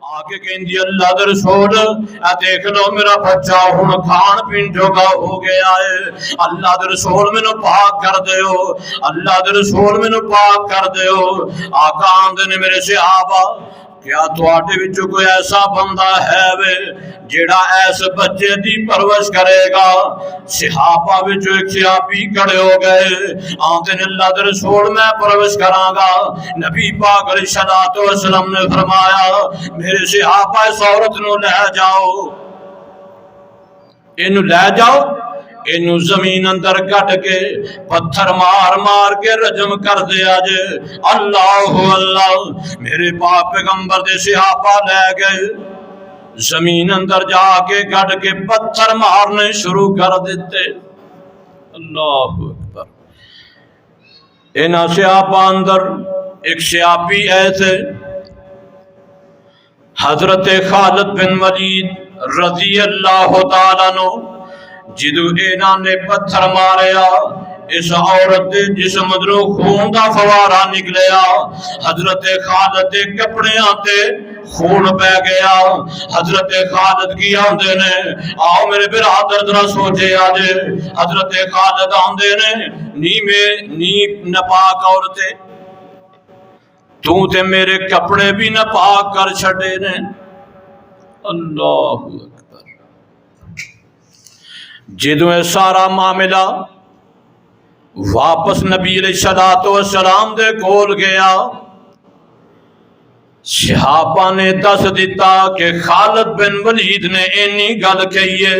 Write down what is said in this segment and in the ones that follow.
آ کے کہندی اللہ دے رسول اے دیکھ لو میرا بچہ ہن کھان پین جوگا ہو گیا ہے، اللہ دے رسول مینوں پاک کر دیو، اللہ دے رسول مینوں پاک کر دیو۔ آقا آندے نے میرے صحابہ کیا تواڈے وچوں کوئی ایسا بندہ ہے وے جیڑا ایس بچے دی پرورش کرے گا؟ صحابہ وچوں ایک صحابی کھڑے ہو گئے، آندے نے اللہ دے رسول میں پرورش کراں گا۔ نبی پاک علیہ الصلوۃ والسلام نے فرمایا میرے صحابہ اس عورت نو لے جاؤ، اینو لے جاؤ، اینو زمین اندر کٹ کے پتھر مار مار کے رجم کر دیا جے۔ اللہ اللہ، میرے پاک پیغمبر دے صحابہ لے گئے، زمین اندر جا کے کٹ کے پتھر مارنے شروع کر دیتے۔ اللہ اکبر۔ انہاں صحابہ اندر ایک صحابی ایسے حضرت خالد بن ولید رضی اللہ تعالیٰ عنہ، جدو اینا نے پتھر ماریا اس عورت دے جسم درو خون دا فوارا نکلیا، حضرت خالد دے کپڑے آتے خون پہ گیا۔ حضرت خالد کی آندے نے آؤ میرے برادر ذرا سوچے آجے، حضرت خالد آندے نے نی نپاک عورتے تو تے میرے کپڑے بھی نپاک کر چھڑے نے۔ اللہ اکبر۔ جدو سارا معاملہ واپس نبی علیہ الصلوۃ والسلام دے کول گیا، صحابہ نے دس دیتا کہ خالد بن ولید نے اینی گل کہیے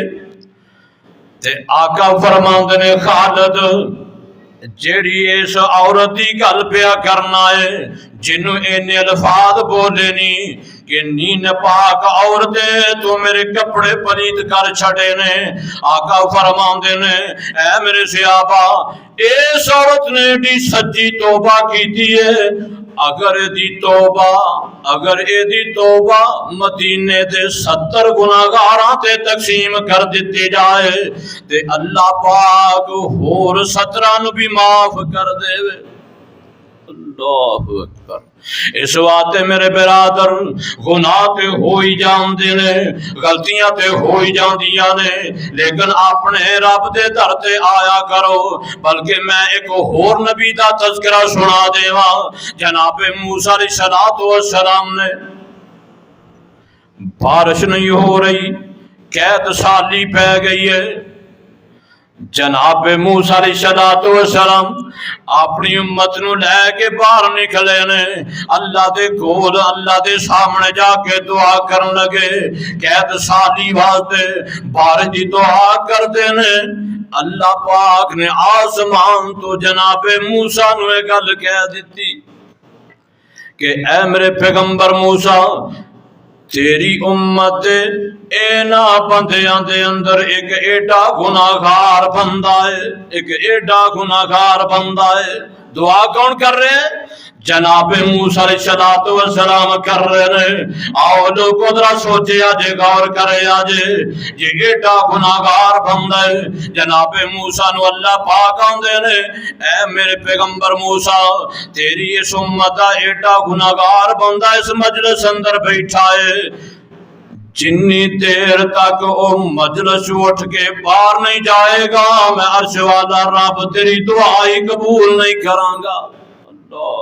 تے آقا فرماندے نے خالد جیڑی اس عورت دی گل پیا کرنا ہے، جنوں اینے الفاظ بولے نی کہ نین پاک عورتیں تو میرے کپڑے پلید کر چھڑے نے۔ آقا فرماندے نے اے میرے صحابہ اس عورت نے دی سچی توبہ کی دیئے، اگر اے دی توبہ مدینے دے 70 گناہگاراں تے تقسیم کر دیتی جائے تے اللہ پاک ہور 17 نو بھی معاف کر دے۔ اللہ اکبر۔ اس واسطے میرے برادر گناہ تے ہوئی جاندے نے، غلطیاں تے ہوئی جاندیاں نے، لیکن اپنے رب دے در تے آیا کرو۔ بلکہ میں ایک اور نبی دا تذکرہ سنا دیواں، جناب موسیٰ علیہ الصلوۃ والسلام نے بارش نہیں ہو رہی، قید سالی پہ گئی ہے، جناب موسیٰ علیہ الصلوۃ والسلام اپنی امت نو لے کے باہر نکلے نے، اللہ دے کول اللہ دے سامنے جا کے دعا کرن لگے، قید سالی واسطے بارش دی دعا کر دے نے۔ اللہ پاک نے آسمان تو جناب موسیٰ نو ایک گل کہہ دیتی کہ اے میرے پیغمبر موسیٰ تیری امت اینا بندیاں دے اندر ایک ایڈا گناہگار بندہ ہے، ایک ایڈا گناہگار بندہ ہے۔ دعا کون کر رہے ہیں؟ جناب موسیٰ علیہ الصلوۃ والسلام کر رہے ہیں۔ آؤ لوگوں ذرا سوچے آجے، غور کرے آجے، یہ ایڈا گناہگار بندہ ہے۔ جناب موسیٰ نو اللہ پاک آندے نے اے میرے پیغمبر موسیٰ تیری اس امت ایڈا گناہگار بندہ اس مجلس اندر بیٹھا ہے، جنی دیر تک او مجلس اٹھ کے باہر نہیں جائے گا میں عرش والا رب تیری دعائی قبول نہیں کراں گا۔ اللہ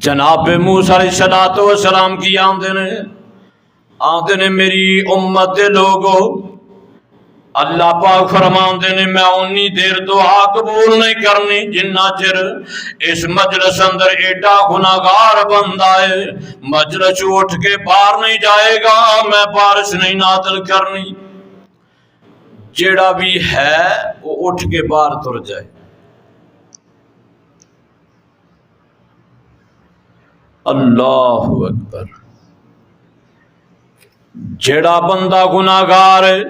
جناب موسیٰ علیہ الصلوۃ والسلام کی آندے نے میری امت دے لوگو اللہ پاک فرماندے نے میں انی دیر دعا قبول نہیں کرنی جنہ چر اس مجلس اندر ایڈا گناہگار بندہ ہے مجلس اٹھ کے باہر نہیں جائے گا میں بارش نہیں نازل کرنی۔ جیڑا بھی ہے وہ اٹھ کے باہر تر جائے۔ اللہ اکبر۔ جیڑا بندہ گناہگار ہے،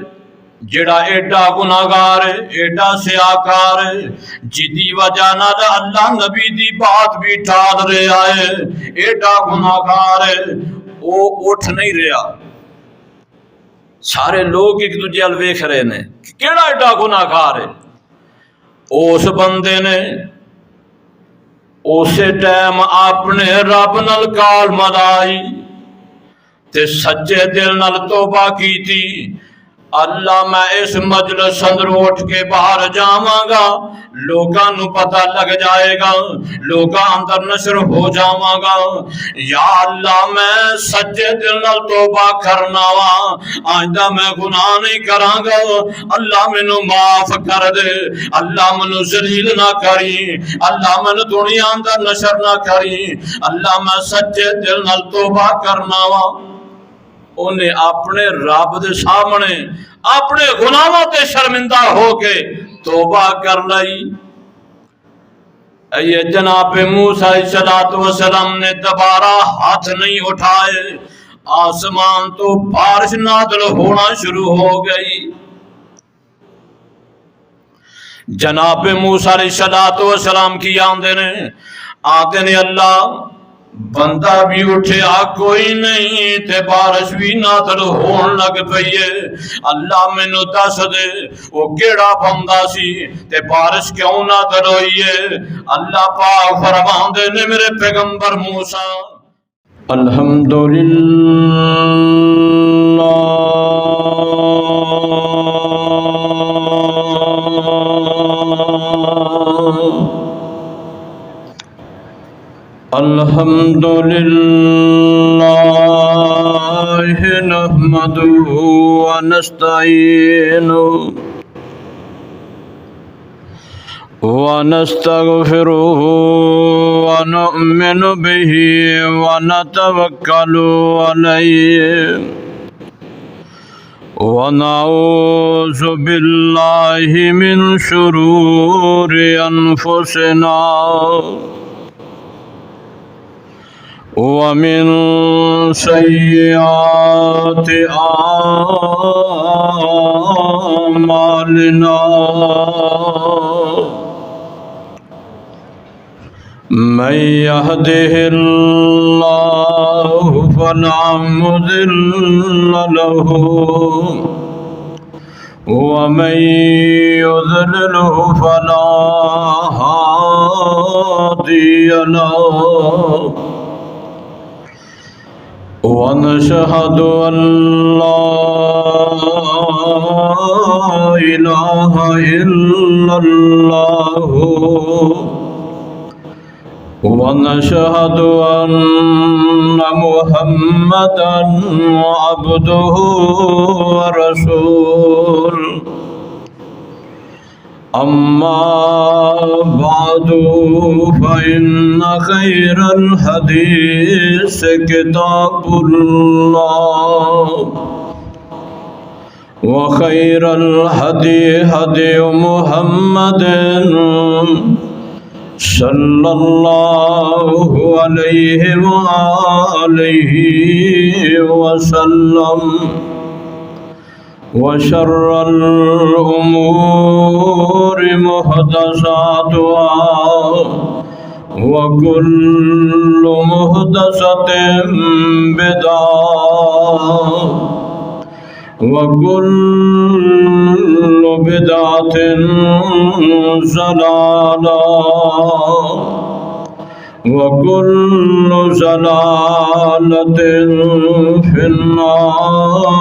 جیڑا ایڈا گناہگار ہے، ایڈا سیاکار ہے، جدی وجہ نال اللہ نبی دی بات بھی ٹال رہا ہے، ایڈا گناہگار ہے، وہ اٹھ نہیں رہا۔ سارے لوگ ایک دوجے ال ویکھ رہے نے کہ کیڑا ایڈا گناہگار ہے۔ اس بندے نے اسی ٹائم اپنے رب نال کال ملائی تے سچے دل نال توبہ کی تھی، اللہ میں اس مجلس اندر اٹھ کے باہر جاواں گا، لوگاں نو پتہ لگ جائے گا، لوگاں اندر نشر ہو جاواں گا، یا اللہ میں سچے دل نال توبہ کرنا وا، آئندہ میں گناہ نہیں کراں گا، اللہ مینوں معاف کر دے، اللہ مینوں ذلیل نہ کری، اللہ مینوں دنیا اندر نشر نہ کری، اللہ میں سچے دل نال توبہ کرنا وا۔ انہیں اپنے رب دے سامنے اپنے گناہوں تے شرمندہ ہو کے توبہ کر لئی۔ یہ جناب موسیٰ علیہ السلام نے دوبارہ ہاتھ نہیں اٹھائے، آسمان تو بارش نازل ہونا شروع ہو گئی۔ جناب موسیٰ علیہ السلام کی آندے نے اللہ بندہ بھی اٹھیا کوئی نہیں تے بارش بھی نازل ہون لگ پئی ہے، اللہ مینوں دس دے وہ کیڑا بندہ سی تے بارش کیوں نازل ہوئی ہے؟ اللہ پاک فرماندے نے میرے پیغمبر موسیٰ الحمدللہ الحمدللہ نحمدہ ونستعینہ ونستغفرہ ونؤمن بہ ونتوکل علیہ ونعوذ باللہ من شرور انفسنا ومن سیئات اعمالنا من يهده الله فلا مضل له ومن يضلله فلا هادي له ونشهد أن لا إله إلا الله ونشهد أن محمدا عبده ورسوله أما بعد فإن خير الحديث كتاب الله وخير الهدي هدي محمد صلى الله عليه وآله وسلم وشر الأمور محدثاتها وكل محدثة بدعة وكل بدعة ضلالة وكل ضلالة في النار۔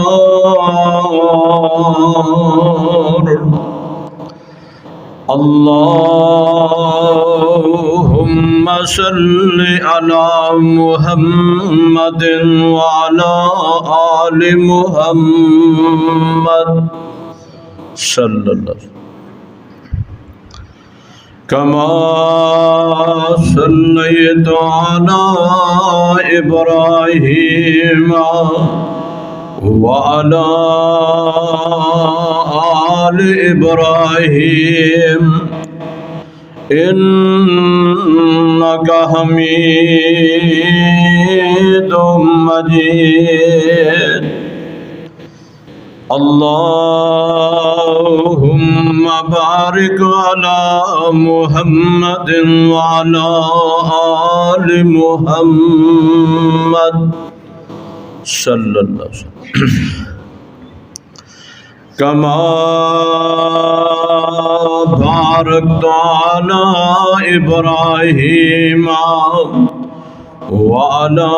اللهم صل على محمد وعلى آل محمد صلی اللہ علیہ وسلم كما صليت على إبراهيم وعلى آل إبراهيم إنك حميد مجيد۔ اللهم بارك على محمد وعلى آل محمد صلی اللہ علیہ وسلم۔ كما باركت على إبراهيم وعلى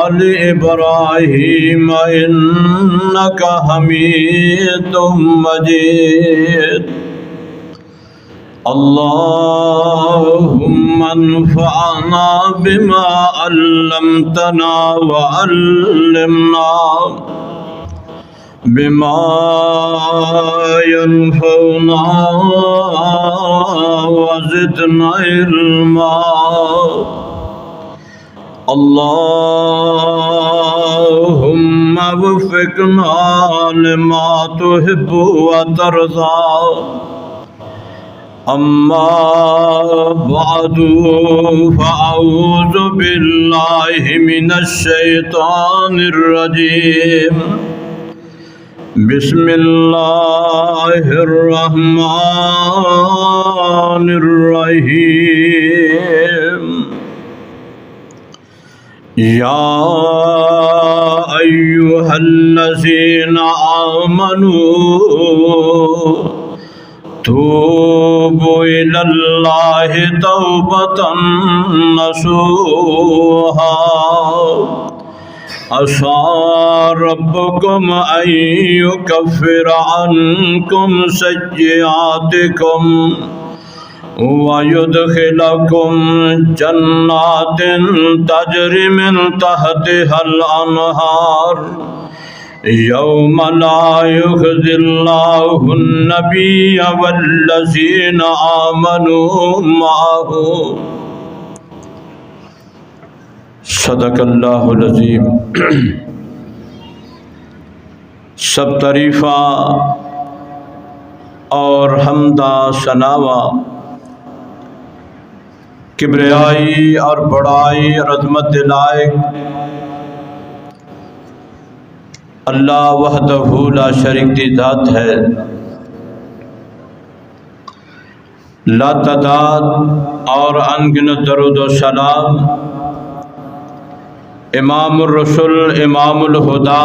آل إبراهيم إنك حميد مجيد اللهم انفعنا بما علمتنا وعلمنا بما ينفعنا وزدنا علما اللهم وفقنا لما تحب وترضى أما بعد فأعوذ بالله من الشيطان الرجيم بسم الله الرحمن الرحيم يا أيها الذين آمنوا توبوا إلى الله توبة نصوحا عسى ربكم أن يكفر عنكم سيئاتكم ويدخلكم جنات تجري من تحتها الأنهار يوم لا يخزي الله النبي والذين آمنوا معه صدق اللہ العظیم۔ سب تعریفہ اور حمدہ ثناوا کبریائی اور بڑائی اور عظمت لائق اللہ وحدہ لا شریک دی ذات ہے، لا تعداد اور انگنت درود و سلام امام الرسل امام الہدا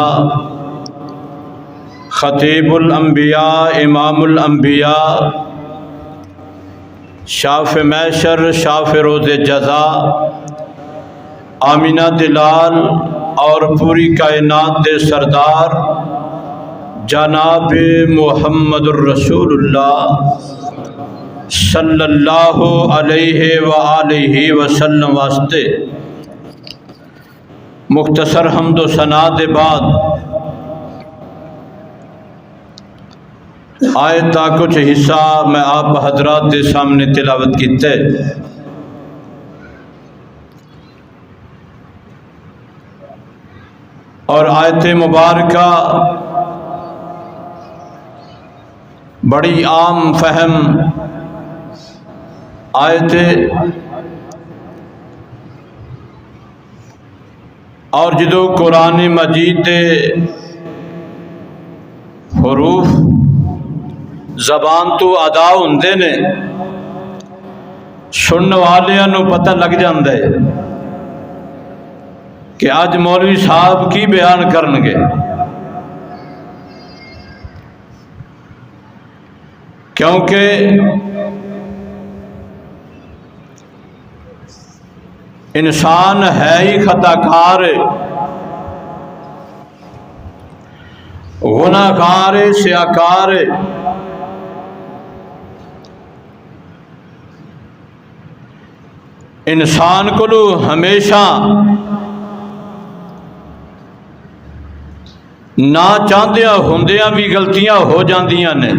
خطیب الانبیاء امام الانبیاء شاف محشر شاف روز جزا آمینہ دلال اور پوری کائنات دے سردار جناب محمد الرسول اللہ صلی اللہ علیہ وآلہ وسلم واسطے مختصر حمد و ثنا دے بعد آیت کا کچھ حصہ میں آپ حضرات کے سامنے تلاوت کیتے۔ اور آیت مبارکہ بڑی عام فہم آیت اور جدو قرآن مجید دے حروف زبان تو ادا ہوندے نے سننے والیاں نو پتہ لگ جاندے کہ آج مولوی صاحب کی بیان کرنگے، کیونکہ انسان ہے ہی خطا کار، گناہ کار، سیاکار، انسان کو ہمیشہ نہ چاہدیاں ہوندیاں بھی غلطیاں ہو جاندیاں نے،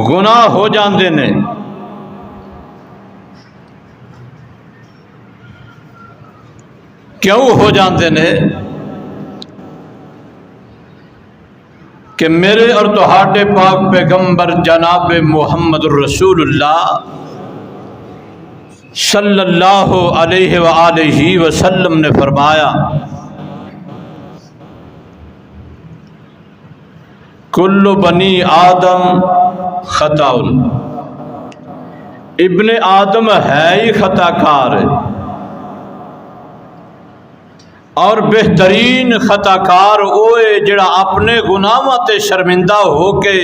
گناہ ہو جاندے نے۔ کیوں ہو جاندے نے؟ کہ میرے اور تہاڈے پاک پیغمبر جناب محمد الرسول اللہ صلی اللہ علیہ وآلہ وسلم نے فرمایا کل بنی آدم خطا، ابن آدم ہے ہی خطا کار، اور بہترین خطا کار ہوئے جڑا اپنے گناہاں تے شرمندہ ہو کے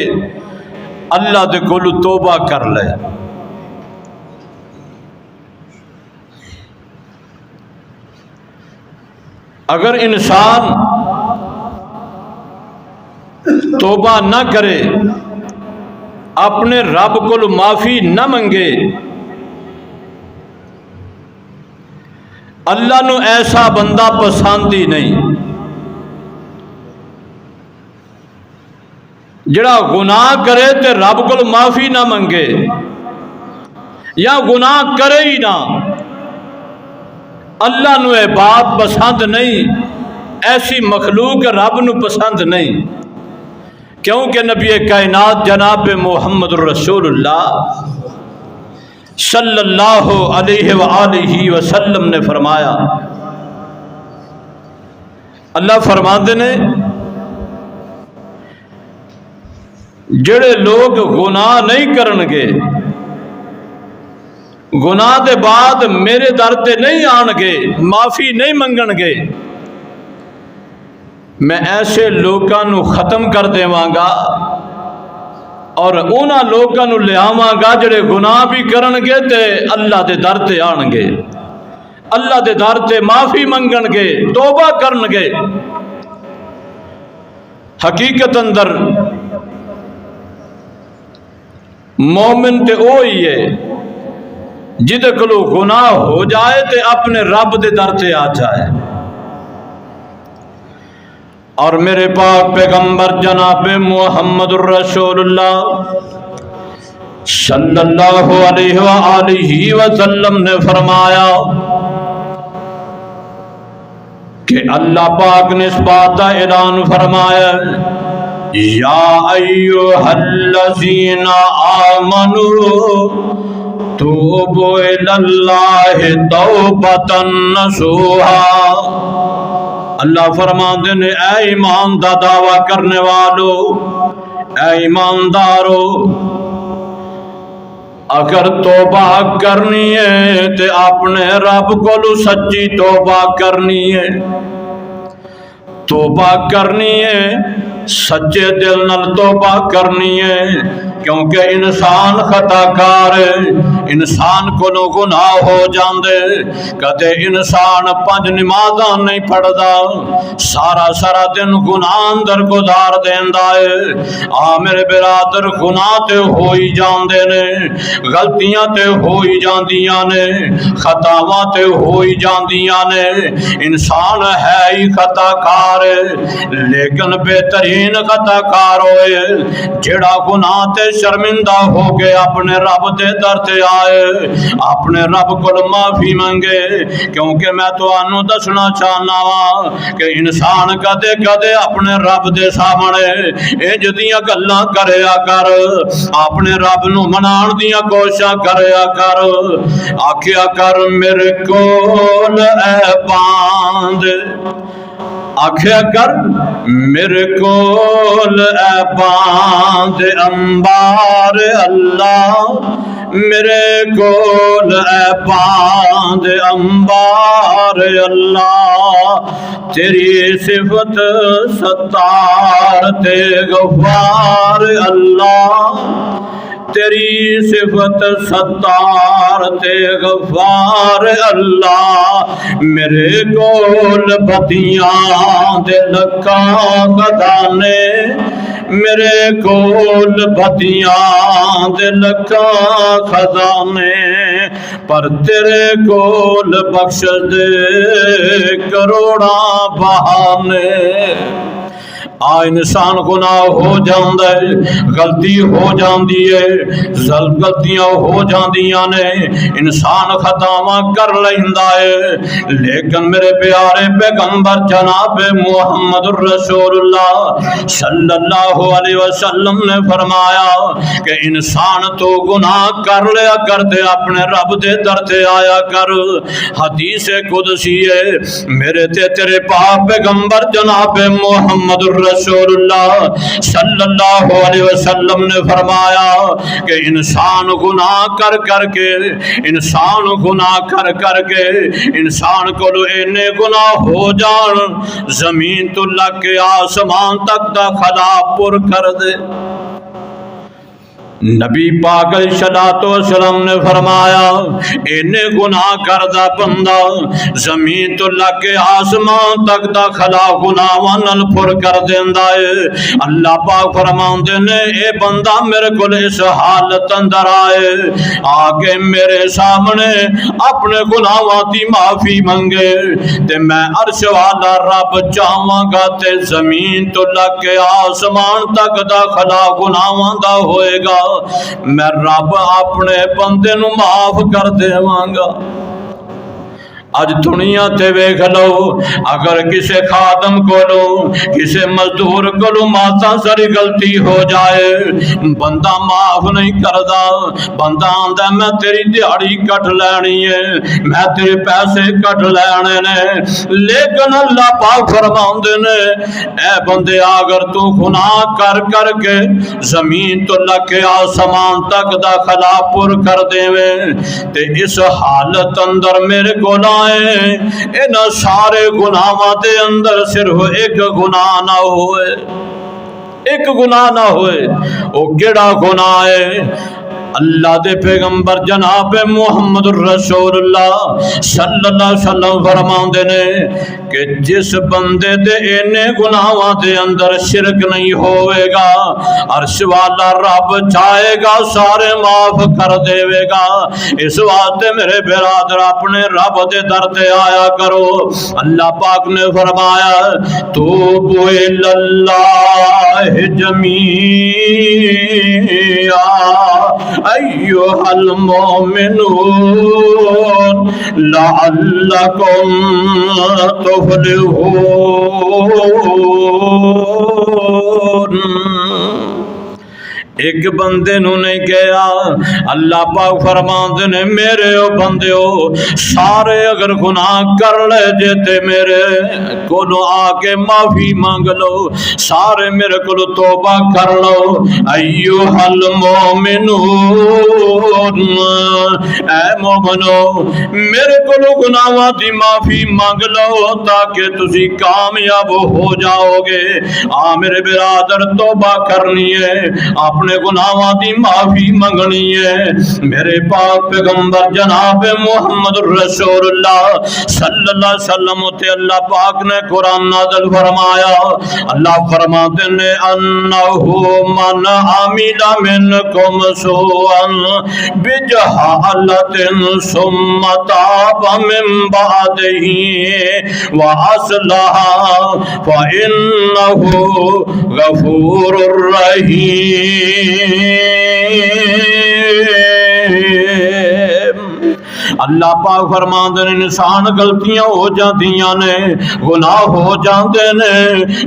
اللہ دے کول توبہ کر لے۔ اگر انسان توبہ نہ کرے، اپنے رب کو معافی نہ منگے، اللہ نو ایسا بندہ پسند ہی نہیں۔ جڑا گناہ کرے تے رب کو معافی نہ منگے یا گناہ کرے ہی نہ، اللہ نو اے بات پسند نہیں، ایسی مخلوق رب نو پسند نہیں، کیونکہ نبی کائنات جناب محمد الرسول اللہ صلی اللہ علیہ وآلہ وسلم نے فرمایا، اللہ فرماندے نے جڑے لوگ گناہ نہیں کرنگے، گناہ دے بعد میرے در تے نہیں آنگے، معافی نہیں منگن گے، میں ایسے لوگاں نو ختم کر دیواں گا اور اونا لوگاں نو لے آواں گا جڑے گناہ بھی کرنگے تے اللہ دے در تے آنگے، اللہ دے در تے معافی منگن گے، توبہ کرنگے۔ حقیقت اندر مومن تے وہی ہے جدے کلو گناہ ہو جائے تے اپنے رب دے در تے آ جائے۔ اور میرے پاک پیغمبر جناب محمد الرسول اللہ صلی اللہ علیہ وآلہ وسلم نے فرمایا کہ اللہ پاک نے اس بات کا اعلان فرمایا، یا ایھا الذین آمنوا توبوا الی اللہ توبۃ نصوحا۔ اللہ فرماتے ہیں اے ایمان دا دعویٰ کرنے والو، اے ایماندارو، اگر توبہ کرنی ہے تے اپنے رب کو سچی توبہ کرنی ہے، توبہ کرنی ہے سچے دل نال توبہ کرنی ہے، کیونکہ انسان خطا کار ہے، انسان کو گناہ ہو جاندے، کدے انسان 5 نمازاں نہیں پڑھدا، سارا دن گناہ اندر گزار دیندا ہے۔ میرے برادر گناہ تے ہوئی جاندے نے، غلطیاں تے ہوئی جاندیاں نے، خطاواں تے ہوئی جاندیاں نے، انسان ہے ہی خطا کار ہے، لیکن بہترین خطا کار ہوئے جڑا گناہ تے شرمندہ ہو کے اپنے رب دے در تے آئے، اپنے رب کو معافی منگے۔ کیونکہ میں تو انو دسنا چاہنا وا کہ انسان کدے کدے اپنے رب دے سامنے انج دیاں گلاں کریا کر، اپنے رب نو منان دیاں کوششاں کریا کر، آکھیا کر میرے کول اے باند، آکھیا کر میرے کول اے باند انبار اللہ، میرے کول اے باند انبار اللہ، تیری صفت ستار تے غفار اللہ، تیری صفت ستار تے غفار اللہ، میرے کول بدیاں دے لکھاں خزانے، میرے کول بدیاں دے لکھاں خزانے، پر تیرے کول بخش دے کروڑاں بہانے۔ انسان گناہ ہو جاندے، غلطی ہو جاندی ہے، غلطیاں ہو جاندیاں نے، انسان خطاواں کر لیندا ہے، لیکن میرے پیارے پیغمبر جناب محمد الرسول اللہ صلی اللہ علیہ وسلم نے فرمایا کہ انسان تو گناہ کر لیا کرتے اپنے رب دے در تے آیا کر۔ حدیث قدسی ہے، میرے تے تیرے پاک پیغمبر جناب محمد الرسول رسول اللہ صلی اللہ علیہ وسلم نے فرمایا کہ انسان گناہ کر کر کے انسان کو اینے گناہ ہو جان زمین تو لگ کے آسمان تک دا خلا پر کر دے۔ نبی پاک علیہ الصلوۃ والسلام نے فرمایا اینے گناہ کردہ بندہ زمین تو لگ کے آسمان تک دا خلا گناہ نال پر کر دیندا ہے۔ اللہ پاک فرماندے نے اے بندہ میرے کول اس حالت اندر آئے آگے میرے سامنے اپنے گناہاں دی معافی منگے تے میں عرش والا رب چاہواں گا تے زمین تو لگ کے آسمان تک دا خلا گناہاں دا ہوئے گا، میں رب اپنے بندے نو معاف کر دیواں گا۔ اج دنیا تے ویکھ لو اگر کسی خادم کولو کسی مزدور کولو ماسا ساری غلطی ہو جائے بندہ معاف نہیں کردا، بندہ آندا میں تیری دیہڑی کٹ لینی ہے، میں تیرے پیسے کٹ لینے نے، لیکن اللہ پاک فرماندے نے اے بندے اگر تو گناہ کر کر کے زمین تو لگ کے آسمان تک دا خلا پر کر دیویں تے اس حالت اندر میرے کول ان سارے گناہاں دے اندر صرف ایک گناہ نہ ہوئے، ایک گناہ نہ ہوئے، وہ کیڑا گناہ ہے؟ اللہ دے پیغمبر جناب محمد رسول اللہ صلی اللہ علیہ وسلم فرماندے نے کہ جس بندے دے اینے گناہاں دے اندر شرک نہیں ہوئے گا عرش والا رب چاہے گا سارے معاف کر دے گا۔ اس واسطے میرے برادر اپنے رب دے در تے آیا کرو۔ اللہ پاک نے فرمایا توبوا الی اللہ جمیعا ایھا المؤمنون لعلکم تفلحون۔ ایک بندے نو نہیں کہا، اللہ پاک فرماندے نے میرے او بندیو سارے اگر گناہ کر لے جیتے میرے کولو آ کے معافی مانگ لو، سارے میرے کولو توبہ کر لو۔ ایھا المؤمنون اے مومنو میرے کولو گناہاں دی معافی مانگ لو تاکہ تسی کامیاب ہو جاؤ گے۔ میرے برادر توبہ کرنی ہے، اپنے گناہاں دی معافی منگنی ہے۔ میرے پاک پیغمبر جناب محمد رسول اللہ صلی اللہ علیہ وسلم تے اللہ پاک نے قرآن نازل فرمایا، اللہ فرماتے نے انہو من عمل منکم سوءا بجہالۃ ثم تاب من بعدہ واصلح فإنہ غفور رحیم۔ اللہ پاک فرماندے نے انسان غلطیاں ہو جاندیاں نے، گناہ ہو جاندے نے،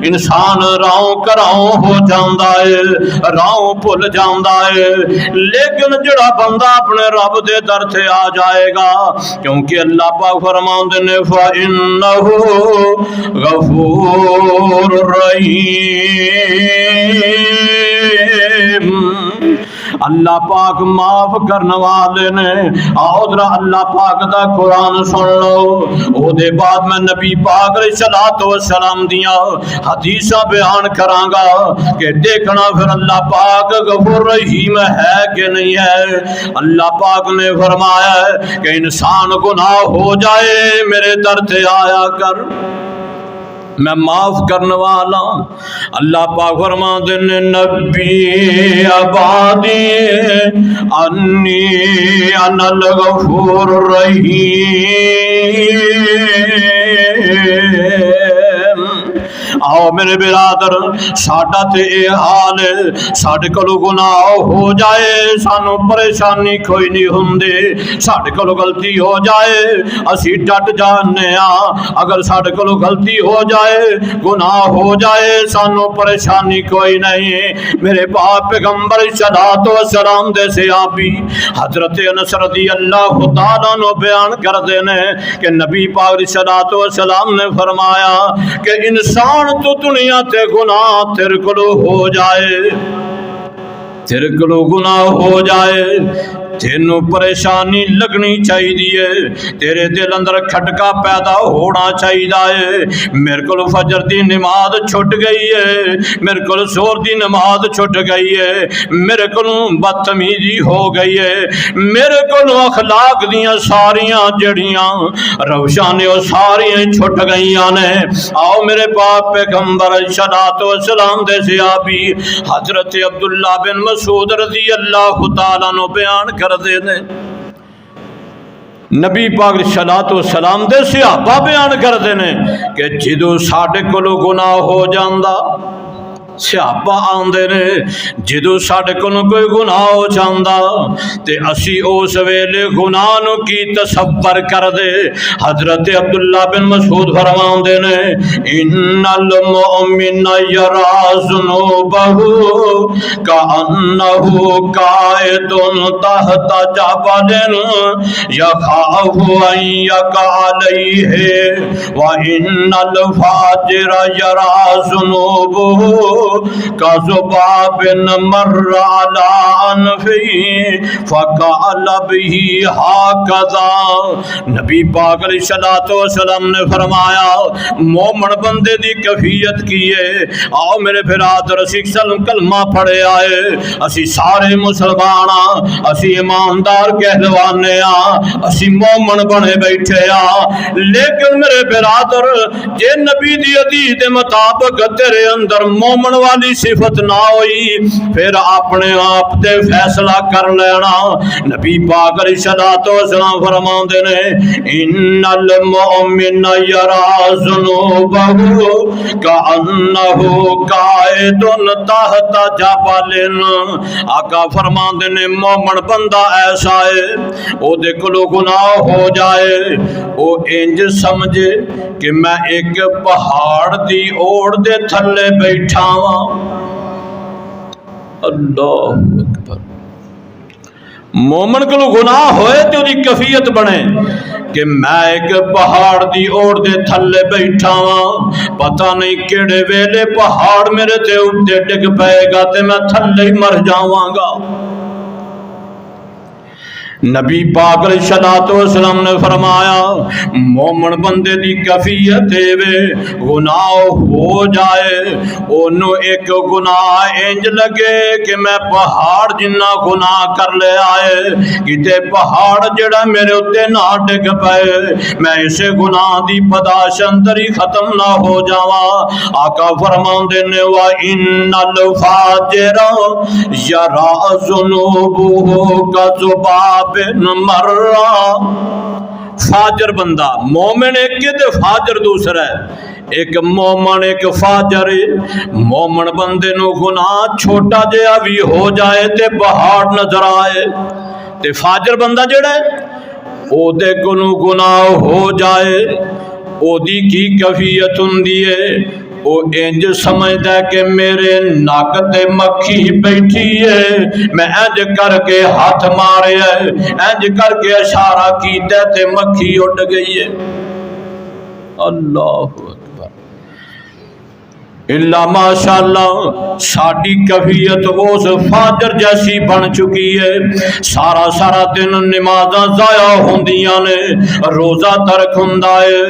انسان راہوں کراہوں ہو جاندا ہے، راہوں بھول جاندا ہے، لیکن جڑا بندہ اپنے رب دے در تے آ جائے گا کیونکہ اللہ پاک فرماندے نے فإنہ غفور رحیم۔ اللہ پاک معاف کرنے والے نے۔ اور اللہ پاک دا قرآن سن لو، او دے بعد میں نبی پاک علیہ الصلوۃ والسلام دیاں حدیثاں بیان کراں گا کہ دیکھنا پھر اللہ پاک غفور رحیم ہے کہ نہیں ہے۔ اللہ پاک نے فرمایا کہ انسان گناہ ہو جائے میرے در تے آیا کر، میں معاف کرنے والا۔ اللہ پاک فرماتے ہیں نبی عبادی انی انا الغفور الرحیم۔ آؤ میرے برادر ساڈا تے اے حال ہے، ساڈے کولو گناہ ہو جائے سانو پریشانی کوئی نہیں ہوندی، ساڈے کولو غلطی ہو جائے اسی ڈٹ جانے ہاں، اگر ساڈے کولو غلطی ہو جائے گناہ ہو جائے سانو پریشانی کوئی نہیں۔ میرے باپ پیغمبر صلوات و سلام دے صحابی حضرت انس رضی اللہ تعالیٰ عنہ بیان کر دینے کہ نبی پاک صلوات و سلام نے فرمایا کہ انسان تو دنیا تے گناہ تیرے کولو ہو جائے، تیرے کولو گناہ ہو جائے، تینوں پریشانی لگنی چاہیے، تیرے دل اندر کھٹکا پیدا ہونا چاہیے، میرے کو فجر دی نماز چھٹ گئی ہے، میرے کو زور دی نماز چھٹ گئی ہے، میرے کو بدتمیزی ہو گئی ہے، میرے کو اخلاق دیاں ساریاں جڑیاں روشانی وہ ساریاں چھٹ گئیاں نے۔ آؤ میرے پاک پیغمبر صلوات و سلام دے صحابی حضرت عبداللہ بن مسعود رضی اللہ تعالیٰ عنہ بیان کر دے، نبی پاک صلوات و سلام دے صحابہ بیان کر دے کہ جدو ساڈے کولو گناہ ہو جاندا، صحابہ آندے نے جدو ساڈے کولو کوئی گناہ ہو جاندا تے اسی اس ویلے گناہ نو کی تصور کر دے۔ حضرت عبداللہ بن مسعود فرماندے نے ان المؤمن یرا ذنوبہ کأنہ قائد تحت جبل یخاف ان یقع علیہ وان الفاجر یرا ذنوبہ کذباب مر علی انفہ فقال به ہکذا۔ نبی پاک علیہ الصلوۃ والسلام نے فرمایا مومن بندے دی کیفیت کی ہے۔ آؤ میرے برادر اسی کلمہ پڑھے آئے، اسی سارے مسلمان ہاں، اسی ایماندار کہلوانے ہاں، اسی مومن بنے بیٹھے ہاں، لیکن میرے برادر جے نبی دی حدیث دے مطابق تیرے اندر مومن والی صفت نہ ہوئی پھر اپنے آپ تے فیصلہ کر لینا۔ نبی پاک علیہ الصلوۃ والسلام فرماندے نے ان المؤمن یرا ذنوبہ کأنہ قائد تحت جبل۔ آقا فرماندے نے مومن بندہ ایسا ہے او دے کولو گناہ ہو جائے او انج سمجھے کہ میں ایک پہاڑ دی اوڑ دے تھلے بیٹھا ہوں۔ اللہ اکبر۔ مومن کو گناہ ہوئے تو دی کیفیت بنے کہ میں ایک پہاڑ دی اوڑ دے تھلے بیٹھا ہوں، پتہ نہیں کیڑے ویلے پہاڑ میرے تے اٹھے ڈگ پائے گا تے میں تھلے ہی مر جاواں گا۔ نبی پاک علیہ الصلوۃ والسلام نے فرمایا مومن بندے دی کیفیت ہے گناہ ہو جائے انہوں ایک گناہ انج لگے کہ میں پہاڑ جنہ گناہ کر لے آئے کتے پہاڑ جڑا میرے اتے نہ ڈگ پائے، میں اسے گناہ دی پداش اندر ہی ختم نہ ہو جاوا۔ آقا فرماندے نے وَإِنَّ الْفَاجِرَ يَرَى ذُنُوبَهُ كَذُبَابٍ مرہ۔ فاجر بندہ، مومن ایک تے فاجر دوسرا ہے، ایک مومن ایک فاجر ہے۔ مومن بندے نو گناہ چھوٹا جہا بھی ہو جائے تے پہاڑ نظر آئے، تے فاجر بندہ جڑا ہے او دے کنو گناہ ہو جائے او دی کی کیفیت ہوندی ہے، او انج سمجھدا ہے کہ میرے ناک تے مکھی بیٹھی ہے، میں انج کر کے ہاتھ مارے ہے، انج کر کے اشارہ کیتا تے مکھی اڑ گئی ہے۔ اللہ اکبر۔ اللہ ماشاءاللہ ساڈی کیفیت اس فاجر جیسی بن چکی ہے، سارا سارا دن نمازاں ضائع ہوندیاں نے، روزہ ترک ہوندا ہے،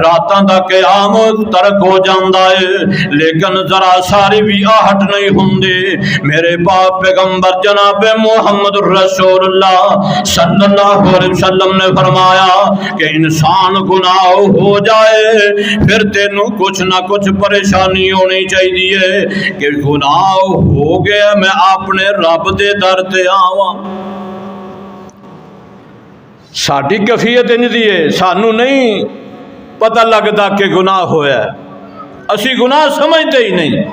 راتاں دا قیام ترک ہو جاندا ہے، لیکن ذرا ساری بھی آہٹ نہیں ہوندی۔ میرے پاک پیغمبر جناب محمد رسول اللہ صلی اللہ علیہ وسلم نے فرمایا کہ انسان گناہ ہو جائے پھر تینوں کچھ نہ کچھ پریشانی ہونی چاہیے کہ گناہ ہو گیا میں اپنے رب دے در تے آواں۔ ساڈی کیفیت انج دی ہے، سانو نہیں پتہ لگدا کہ گناہ ہویا ہے، اسی گناہ سمجھتے ہی نہیں،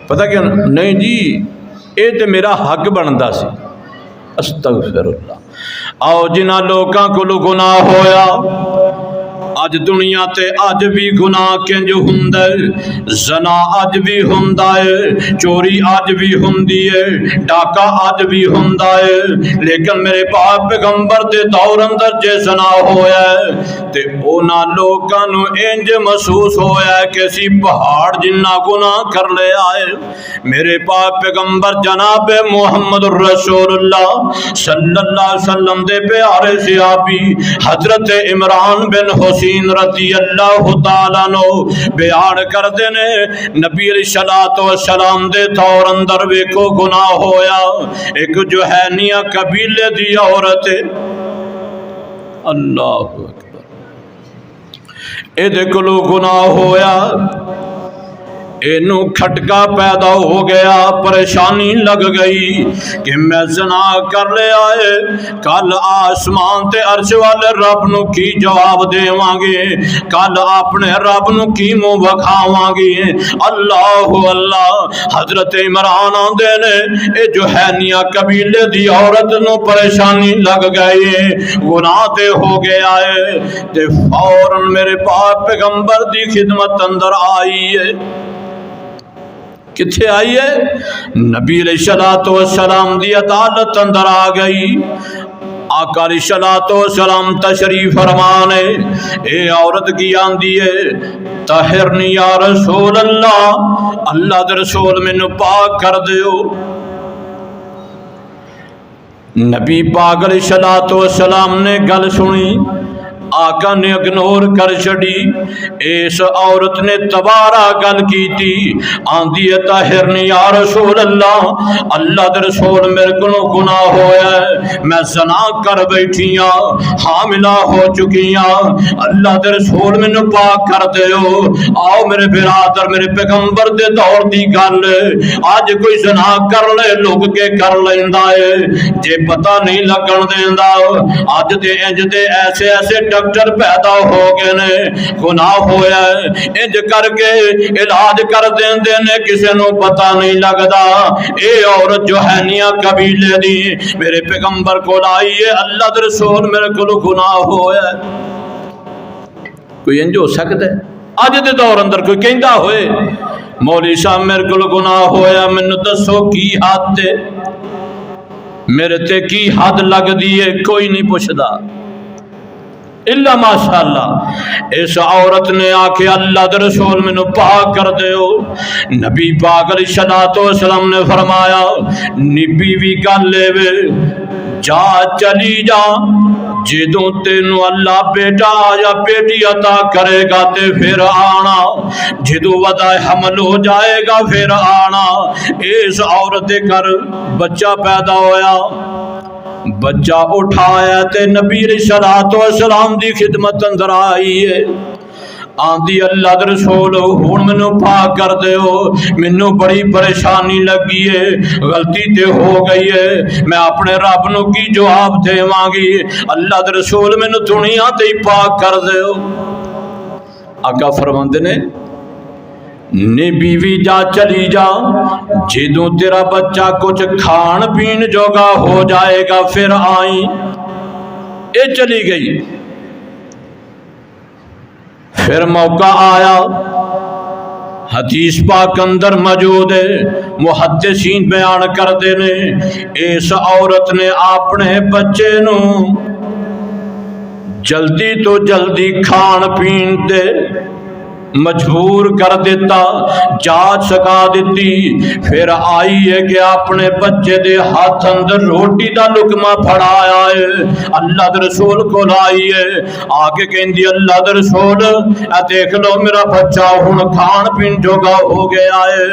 پتہ کیا نہیں جی اے تے میرا حق بندا سی۔ استغفر اللہ۔ آؤ جنہ لوکاں کولو گناہ ہویا اج دنیا تے اج بھی گناہ کنج ہوندا ہے، زنا اج بھی ہوندا ہے، چوری اج بھی ہوندی ہے، ڈاکہ اج بھی ہوندا ہے، لیکن میرے پاک پیغمبر دے دور اندر جے زنا ہویا ہے تے اونا لوکاں نو انج محسوس ہویا ہے کہ اسی پہاڑ جنہ گناہ کر لے آئے۔ میرے پاک پیغمبر جناب محمد رسول اللہ صلی اللہ علیہ وسلم دے پیارے صحابی حضرت عمران بن حسین رضی اللہ تعالیٰ عنہ بیان کر دینے، نبی علیہ السلام دے دور اندر ویکھو گناہ ہویا، ایک جوہینیہ قبیلے دی عورت، اللہ اکبر، اے دے کلو گناہ ہویا، اینو کھٹکا پیدا ہو گیا، پریشانی لگ گئی کہ میں زنا کر لے آئے، کل آسمان تے عرش والے رب نو کی جواب دیواں گے، کل اپنے رب نو کی منہ وکھاواں گے۔ اللہ اللہ، حضرت عمران آندے نے اے جوہینیہ قبیلے دی عورت نو پریشانی لگ گئی، گناہ تے ہو گیا ہے، تے فوراً میرے پاک پیغمبر دی خدمت اندر آئی ہے۔ کتھے آئی ہے؟ نبی علیہ السلام دی عدالت اندر آ گئی۔ آقا علیہ السلام تشریف فرمانے، اے عورت کی آندی ہے، طہرنی یا رسول اللہ، اللہ دے رسول میں نو پاک کر دیو۔ نبی پاک علیہ السلام نے گل سنی، آقا نے اگنور کر چھڑی، اس عورت نے دوبارہ گل کی تھی، آندی ہے طاہرنی یا رسول اللہ، اللہ دے رسول میرے کو گناہ ہویا ہے، میں زنا کر بیٹھی ہاں، حاملہ ہو چکی ہاں، اللہ دے رسول میں پاک کر دیو۔ آؤ میرے برادر، میرے پیغمبر دے دور دی گل، آج کوئی زنا کر لے لوگ کے کر لیندا ہے، جے پتہ نہیں لگن دیندا، آج دے انج دے ایسے ایسے ڈاکٹر پیدا ہو گئے نے، گناہ ہویا ہے، انج کر کے علاج کر دیندے نے، کسے نو پتہ نہیں لگدا۔ اے عورت جوہینیہ قبیلے دی میرے پیغمبر کو لائی ہے، اللہ دے رسول میرے کو گناہ ہویا ہے۔ کوئی انج ہو سکتا ہے؟ اج دے دور اندر کوئی کہندا ہوئے مولوی صاحب میرے کو گناہ ہویا، مینوں دسو کی حد تے، میرے تے کی حد لگ دی ہے، کوئی نہیں پوچھدا الا ماشاءاللہ۔ اس عورت نے آکے اللہ دے رسول میں پاک کر دیو۔ نبی پاک علیہ السلام نے فرمایا، نبی بھی گل لے وے، جا چلی جا، جدوں تینوں اللہ بیٹا یا بیٹی عطا کرے گا تے پھر آنا، جدوں وضع حمل ہو جائے گا پھر آنا۔ اس عورت دے گھر بچہ پیدا ہویا، بچہ اٹھایا تے نبی علیہ السلام دی خدمت اندر آئی ہے، آندی اللہ دے رسول ہن مینوں پاک کر دیو، مینوں بڑی پریشانی لگی ہے، غلطی تے ہو گئی ہے، میں اپنے رب نو کی جواب دیواں گی، اللہ دے رسول مینوں دنیا تے ہی پاک کر دیو۔ آقا فرماندے نے، نی بیوی جا چلی جا، جدوں تیرا بچہ کچھ کھان پین جوگا ہو جائے گا پھر آئیں۔ اے چلی گئی، پھر موقع آیا، حدیث پاک اندر موجود ہے، محدثین بیان کرتے نے، اس عورت نے اپنے بچے نو جلدی تو جلدی کھان پین دے مجبور کر دیتا، جاچ سکا دیتی، پھر آئی ہے کہ اپنے بچے دے ہاتھ اندر روٹی دا لقمہ پھڑایا ہے، اللہ دے رسول کو لائی ہے، آگے کہندی اللہ دے رسول اے دیکھ لو میرا بچہ ہن کھان پین جوگا ہو گیا ہے،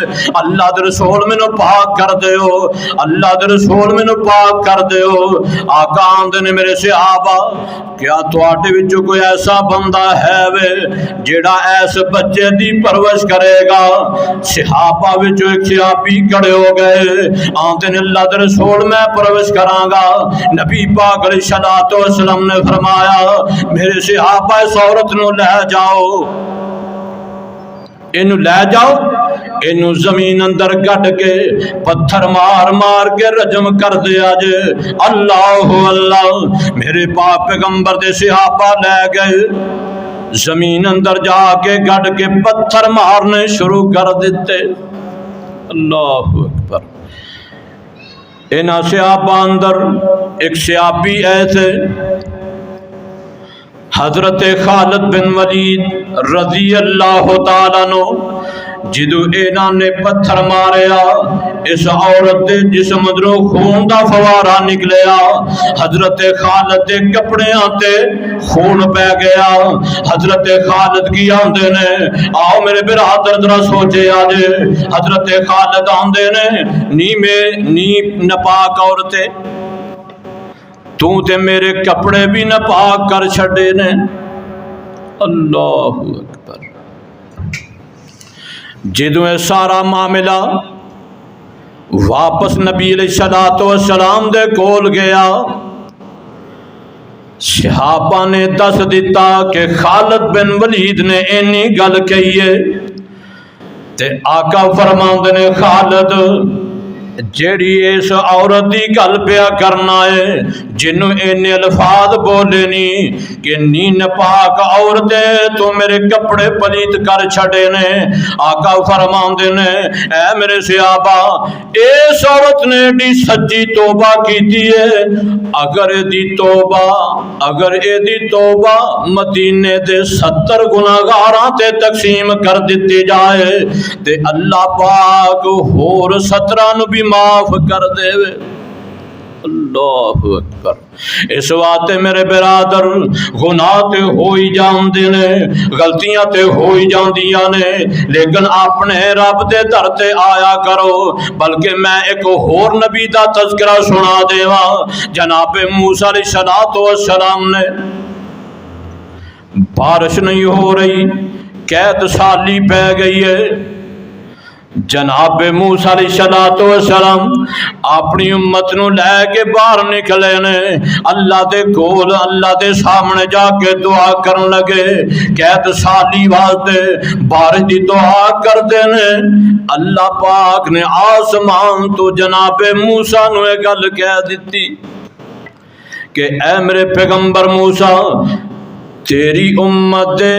اللہ دے رسول مینوں پاک کر دیو، اللہ دے رسول مینوں پاک کر دیو۔ آقا آندے نے میرے صحابہ، کیا تواڈے وچوں کوئی ایسا بندہ ہے وے جیڑا ایس بچے دی پرورش کرے گا؟ صحابہ وچوں ایک صحابی کھڑے ہو گئے، آندے نے اللہ دے رسول میں پرورش کراں گا۔ نبی پاک علیہ السلام نے فرمایا، میرے صحابہ اس عورت نو لے جاؤ، اینو لے جاؤ، اینو زمین اندر گڈ کے پتھر مار مار کے رجم کر دیا جے۔ اللہ اللہ، میرے پاک پیغمبر دے صحابہ لے گئے، زمین اندر جا کے گڈ کے پتھر مارنے شروع کر دیتے۔ اللہ اکبر۔ انہاں صحابہ اندر ایک صحابی ایسے حضرت خالد بن ولید رضی اللہ تعالیٰ عنہ، جدو انہاں نے پتھر ماریا اس عورت دے جسم اندروں خون دا فوارا نکلیا، حضرت خالد دے کپڑیاں تے خون پہ گیا۔ حضرت خالد کی آندے نے آؤ میرے برادر ذرا سوچے آجے، حضرت خالد آندے نے نی نپاک عورتے تو تے میرے کپڑے بھی نپاک کر چھڑے نے۔ اللہ اکبر۔ جدو سارا معاملہ واپس نبی علیہ السلام دے کول گیا، صحابہ نے دس دیتا کہ خالد بن ولید نے اینی گل کہی ہے، تے آقا فرماندے نے خالد جیڑی اس عورت دی گل پیا کرنا ہے، جنوں اینے الفاظ بولے نی کہ نین پاک عورت تو میرے کپڑے پلیت کر چھڑے نے۔ آقا فرماندے نے اے میرے صحابہ اس عورت نے دی سچی توبہ کیتی ہے، اگر اے دی توبہ مدینے دے 70 گناہگاراں تے تقسیم کر دیتی جائے تے اللہ پاک ہور 17 نو بھی معاف کر دے۔ اللہ اکبر۔ اس واسطے میرے برادر گناہ تے ہوئی جاندے نے، غلطیاں تے ہوئی جاندیاں نے، لیکن اپنے رب دے در تے آیا کرو۔ بلکہ میں ایک اور نبی دا تذکرہ سنا دیواں، جناب موسیٰ علیہ السلام نے بارش نہیں ہو رہی، قحط سالی پہ گئی ہے، جناب موسیٰ علیہ السلام اپنی امت نو لے کے باہر نکلے نے، اللہ دے کول اللہ دے سامنے جا کے دعا کرن لگے، قحط سالی واسطے بارش دی دعا کر دینے۔ اللہ پاک نے آسمان تو جناب موسیٰ نو ایک گل کہہ دیتی کہ اے میرے پیغمبر موسیٰ تیری امت دے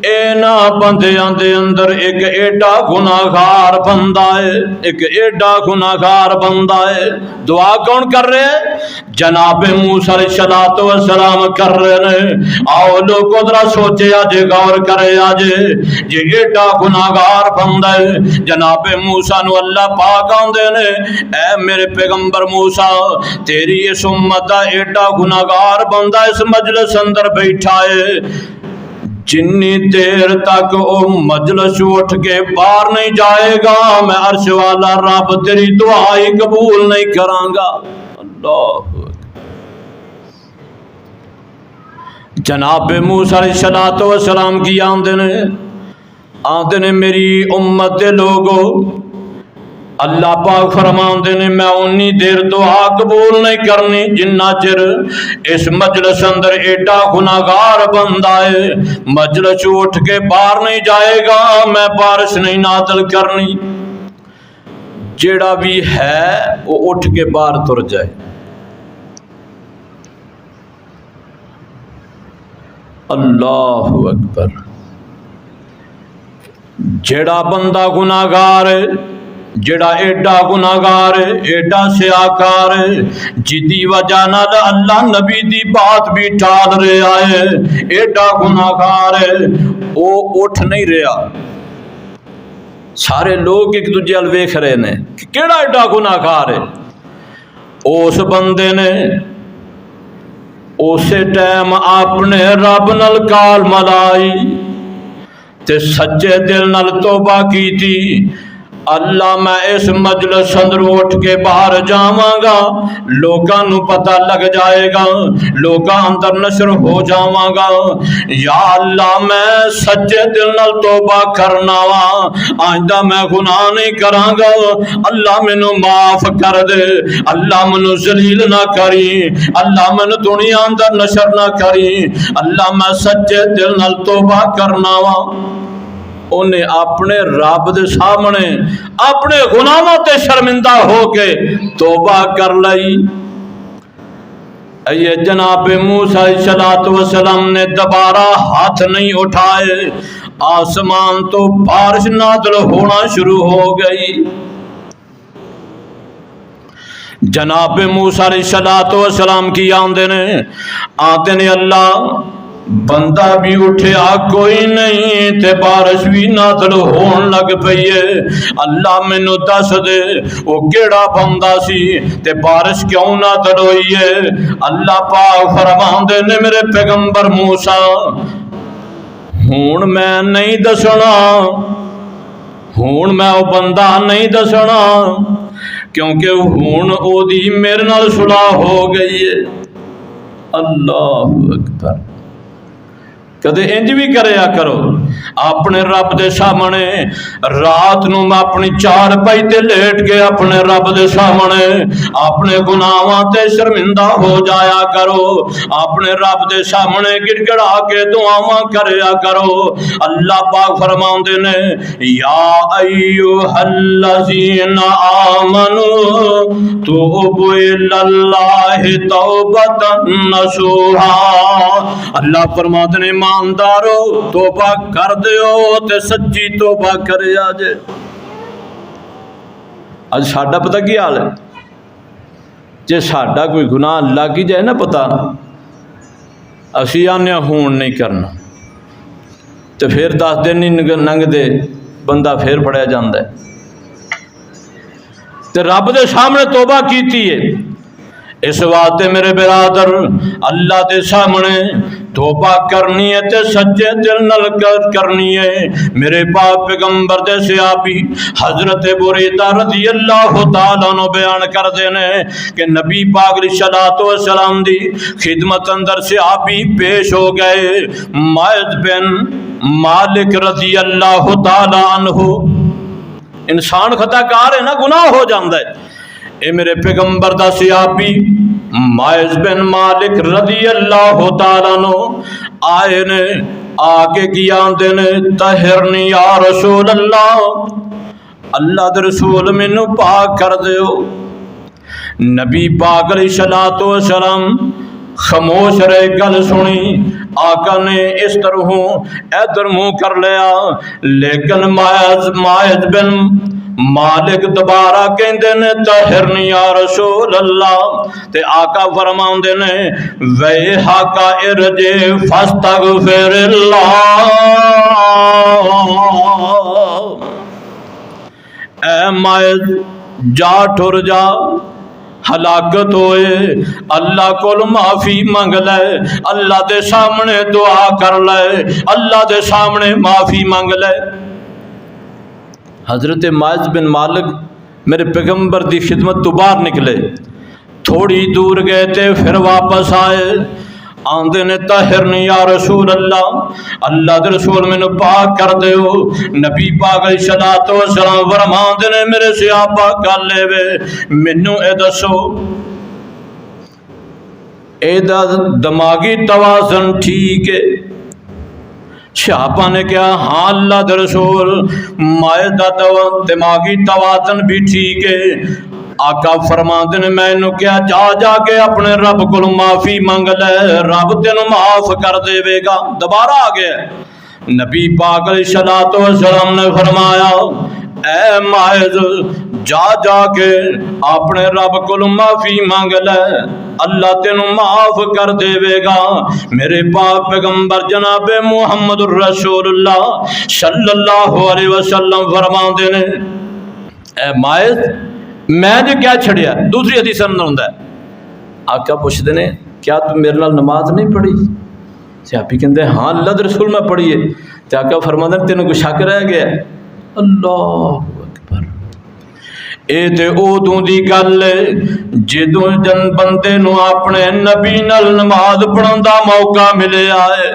اینا بندیاں دے اندر ایک ایڈا گناہگار بندہ ہے، ایک ایڈا گناہگار بندہ ہے۔ دعا کون کر رہے ہیں؟ جناب موسیٰ علیہ السلام کر رہے ہیں۔ آؤ لوگوں ذرا سوچے آجے، غور کرے آجے، یہ ایڈا گناہگار بندہ ہے۔ جناب موسیٰ نو اللہ پاک آندے نے اے میرے پیغمبر موسیٰ تیری اس امت دا ایڈا گناہگار بندہ اس مجلس اندر بیٹھا ہے، جنی دیر تک او مجلس اٹھ کے باہر نہیں جائے گا میں عرش والا رب تیری دعائی قبول نہیں کراں گا۔ اللہ جناب موسیٰ علیہ السلام کی آندے نے میری امت دے لوگو، اللہ پاک فرماندے نے میں انی دیر دعا قبول نہیں کرنی جنہ چر اس مجلس اندر ایڈا گناہگار بندہ ہے مجلس اٹھ کے باہر نہیں جائے گا، میں بارش نہیں نازل کرنی۔ جیڑا بھی ہے وہ اٹھ کے باہر تر جائے۔ اللہ اکبر۔ جیڑا بندہ گناہگار ہے، جڑا ایڈا گناہگار ہے، ایڈا سیاکار ہے، جدی وجہ نال اللہ نبی دی بات بھی ٹال رہا ہے، ایڈا گناہگار ہے، وہ اٹھ نہیں رہا۔ سارے لوگ ایک دوجے ال ویکھ رہے نے کہ کیڑا ایڈا گناہگار ہے۔ اس بندے نے اسے ٹائم اپنے رب نال کال ملائی تے سچے دل نال توبہ کی تھی، اللہ میں اس مجلس اندر اٹھ کے باہر جاواں گا، لوگاں نو پتہ لگ جائے گا، لوگاں اندر نشر ہو جاواں گا، یا اللہ میں سچے دل نال توبہ کرنا وا، آئندہ میں گناہ نہیں کراں گا، اللہ مینوں معاف کر دے، اللہ مینوں ذلیل نہ کری، اللہ مینوں دنیا اندر نشر نہ کری، اللہ میں سچے دل نال توبہ کرنا وا۔ انہیں اپنے رب دے سامنے اپنے گناہوں تے شرمندہ ہو کے توبہ کر لئی۔ یہ جناب موسیٰ علیہ السلام نے دوبارہ ہاتھ نہیں اٹھائے، آسمان تو بارش نازل ہونا شروع ہو گئی۔ جناب موسیٰ علیہ السلام کی آندے نے اللہ بندہ بھی اٹھیا کوئی نہیں تے بارش بھی نازل ہون لگ پئی ہے، اللہ مینوں دس دے وہ کیڑا بندہ سی تے بارش کیوں نازل ہوئی ہے۔ اللہ پاک فرماندے نے میرے پیغمبر موسیٰ ہون میں نہیں دسنا، ہون میں وہ بندہ نہیں دسنا، کیونکہ ہون او دی میرے نال صلح ہو گئی ہے۔ اللہ اکبر۔ کدے انج بھی کریا کرو اپنے رب دے سامنے، رات نو میں اپنی چار پائی تے لیٹ کے اپنے رب دے سامنے اپنے گناہاں تے شرمندہ ہو جایا کرو، اپنے رب دے سامنے گڑ گڑا کے دعاواں کریا کرو۔ اللہ پاک فرماندے نے یا ایھا الذین آمنوا توبوا الی اللہ توبۃ نصوحا۔ اللہ فرماندے نے ایماندارو توبہ کر دیو تے سچی توبہ کرے آجے۔ آج ساڈا پتہ کی حال ہے، جے ساڈا کوئی گناہ لگ ہی جائے نا پتہ، اسی آنے ہون نہیں کرنا تے پھر 10 دن نہیں ننگ دے بندہ پھر پڑیا جاندہ ہے تے رب دے سامنے توبہ کیتی ہے۔ اس واسطے میرے برادر اللہ دے سامنے توبہ کرنی ہے تے سچے دل نال کرنی ہے۔ میرے پاک پیغمبر دے صحابی حضرت بریدہ رضی اللہ تعالیٰ عنہ بیان کر دینے کہ نبی پاک علیہ السلام دی خدمت اندر صحابی پیش ہو گئے، مائد بن مالک رضی اللہ تعالیٰ عنہ۔ انسان خطا کار ہے نا، گناہ ہو جاندہ ہے۔ اے میرے پیغمبر دا صحابی مائز بن مالک رضی اللہ تعالیٰ عنہ آئے نے، آگے کی آندے نے طہرنی یا رسول اللہ، اللہ دے رسول مینوں پاک کر دیو۔ نبی پاک علیہ السلام خاموش رہے، گل سنی، آقا نے اس طرح ادھر منہ کر لیا، لیکن مائز بن مالک دوبارہ کہندے نے طہرنی یا رسول اللہ، تے آقا فرماندے نے ویحک ارجع فاستغفر اللہ، اے مائز جا ٹر جا، ہلاکت ہوئے اللہ کو معافی منگ لے، اللہ دے سامنے دعا کر لے، اللہ دے سامنے معافی منگ لے۔ حضرت مائز بن مالک میرے پیغمبر دی خدمت تو باہر نکلے، تھوڑی دور گئے تھے پھر واپس آئے، آندے نے طہرنی یا رسول اللہ، اللہ دے رسول میں پاک کر دیو۔ نبی پاک علیہ السلام فرماندے نے میرے صحابہ کر لے وے، مینوں اے دسو اے دا دماغی توازن ٹھیک ہے؟ صحابہ نے کہا ہاں اللہ دے رسول، مائدہ دماغی توازن بھی ٹھیک ہے۔ آقا فرماندے نے میں نے کہا جا جا کے اپنے رب کو معافی منگ لے، رب تینوں معاف کر دے گا۔ دوبارہ آ گیا نبی پاک علیہ السلام نے فرمایا اے مائز جا جا کے اپنے رب کو معافی مانگ لے، اللہ تینوں معاف کر دے گا۔ میرے پاک پیغمبر جناب محمد الرسول اللہ صلی اللہ علیہ وسلم فرماندے نے اے مائز میں جو کیا چھڑیا، دوسری حدیث اندر ہوندا ہے، آقا پوچھتے نے کیا تم میرے نال نماز نہیں پڑھی؟ صحابی کہندے ہاں اللہ دے رسول میں پڑھی ہے۔ تے آقا فرماندے نے تینوں کوئی شک رہ گیا؟ اللہ اکبر۔ اے تے ادوں دی گل ہے جدوں جن بندے نو اپنے نبی نال نماز پڑھن دا موقع ملیا ہے۔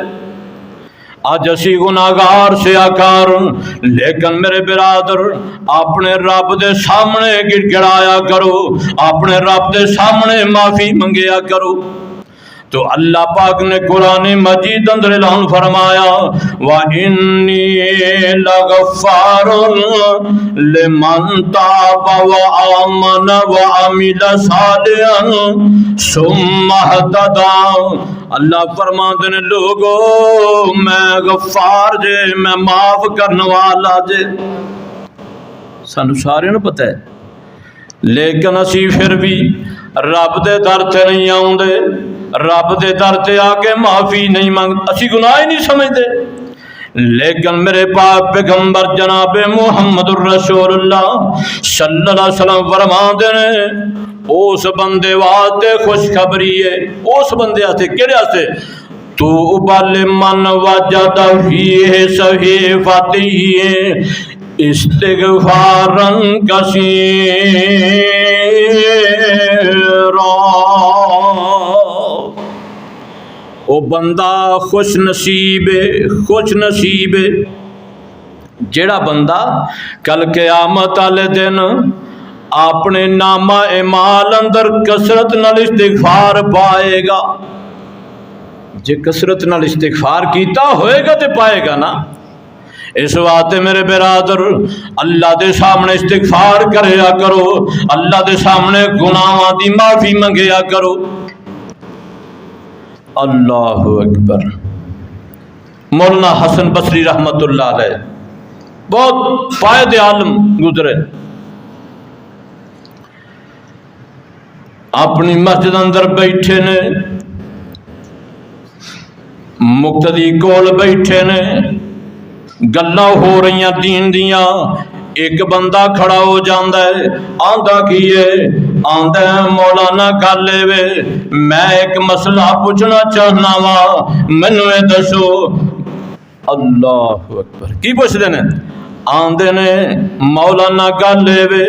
آج اسی گناہگار سیاکار، لیکن میرے برادر اپنے رب دے سامنے گڑ گڑایا کرو، اپنے رب دے سامنے معافی منگیا کرو۔ تو اللہ پاک نے قرآن مجید اندر اعلان فرمایا وَإِنِّي لَغَفَّارٌ لِمَنْ تَابَ وَآمَنَ وَعَمِلَ صَالِحًا ثُمَّ اهْتَدَىٰ۔ اللہ فرماتے ہیں لوگو میں غفار جے، میں معاف کرنے والا جے۔ سانو سارے نو پتہ ہے، لیکن اسی پھر بھی رب دے در تے نہیں آؤندے، رب دے در تے آ کے معافی نہیں مانگ، اسی گناہ ہی نہیں سمجھتے۔ لیکن میرے پاک پیغمبر جناب محمد الرسول اللہ صلی اللہ علیہ وسلم فرماتے ہیں اس بندے واسطے خوشخبری ہے، اس بندے واسطے کہڑے واسطے؟ تو بل من وجد فیہ صحیفۃ استغفارا کثیرا۔ او بندہ خوش نصیب ہے جیڑا بندہ کل قیامت والے دن اپنے نامہ اعمال اندر کثرت نال استغفار پائے گا۔ جے کثرت نال استغفار کیتا ہوئے گا تے پائے گا نا۔ اس واسطے میرے برادر اللہ دے سامنے استغفار کریا کرو، اللہ دے سامنے گناہاں دی معافی منگیا کرو۔ اللہ اکبر۔ مولانا حسن بصری رحمت اللہ علیہ بہت فائد عالم گزرے، اپنی مسجد اندر بیٹھے نے، مقتدی کول بیٹھے نے، گلاں ہو رہی دین دیاں، ایک بندہ کھڑا ہو جاندا ہے، آندا کی ہے؟ آندا ہے مولانا گل وے میں ایک مسئلہ پوچھنا چاہنا وا، مینوں اے دسو۔ اللہ اکبر۔ کی پوچھدے نے؟ آندے نے مولانا گل وے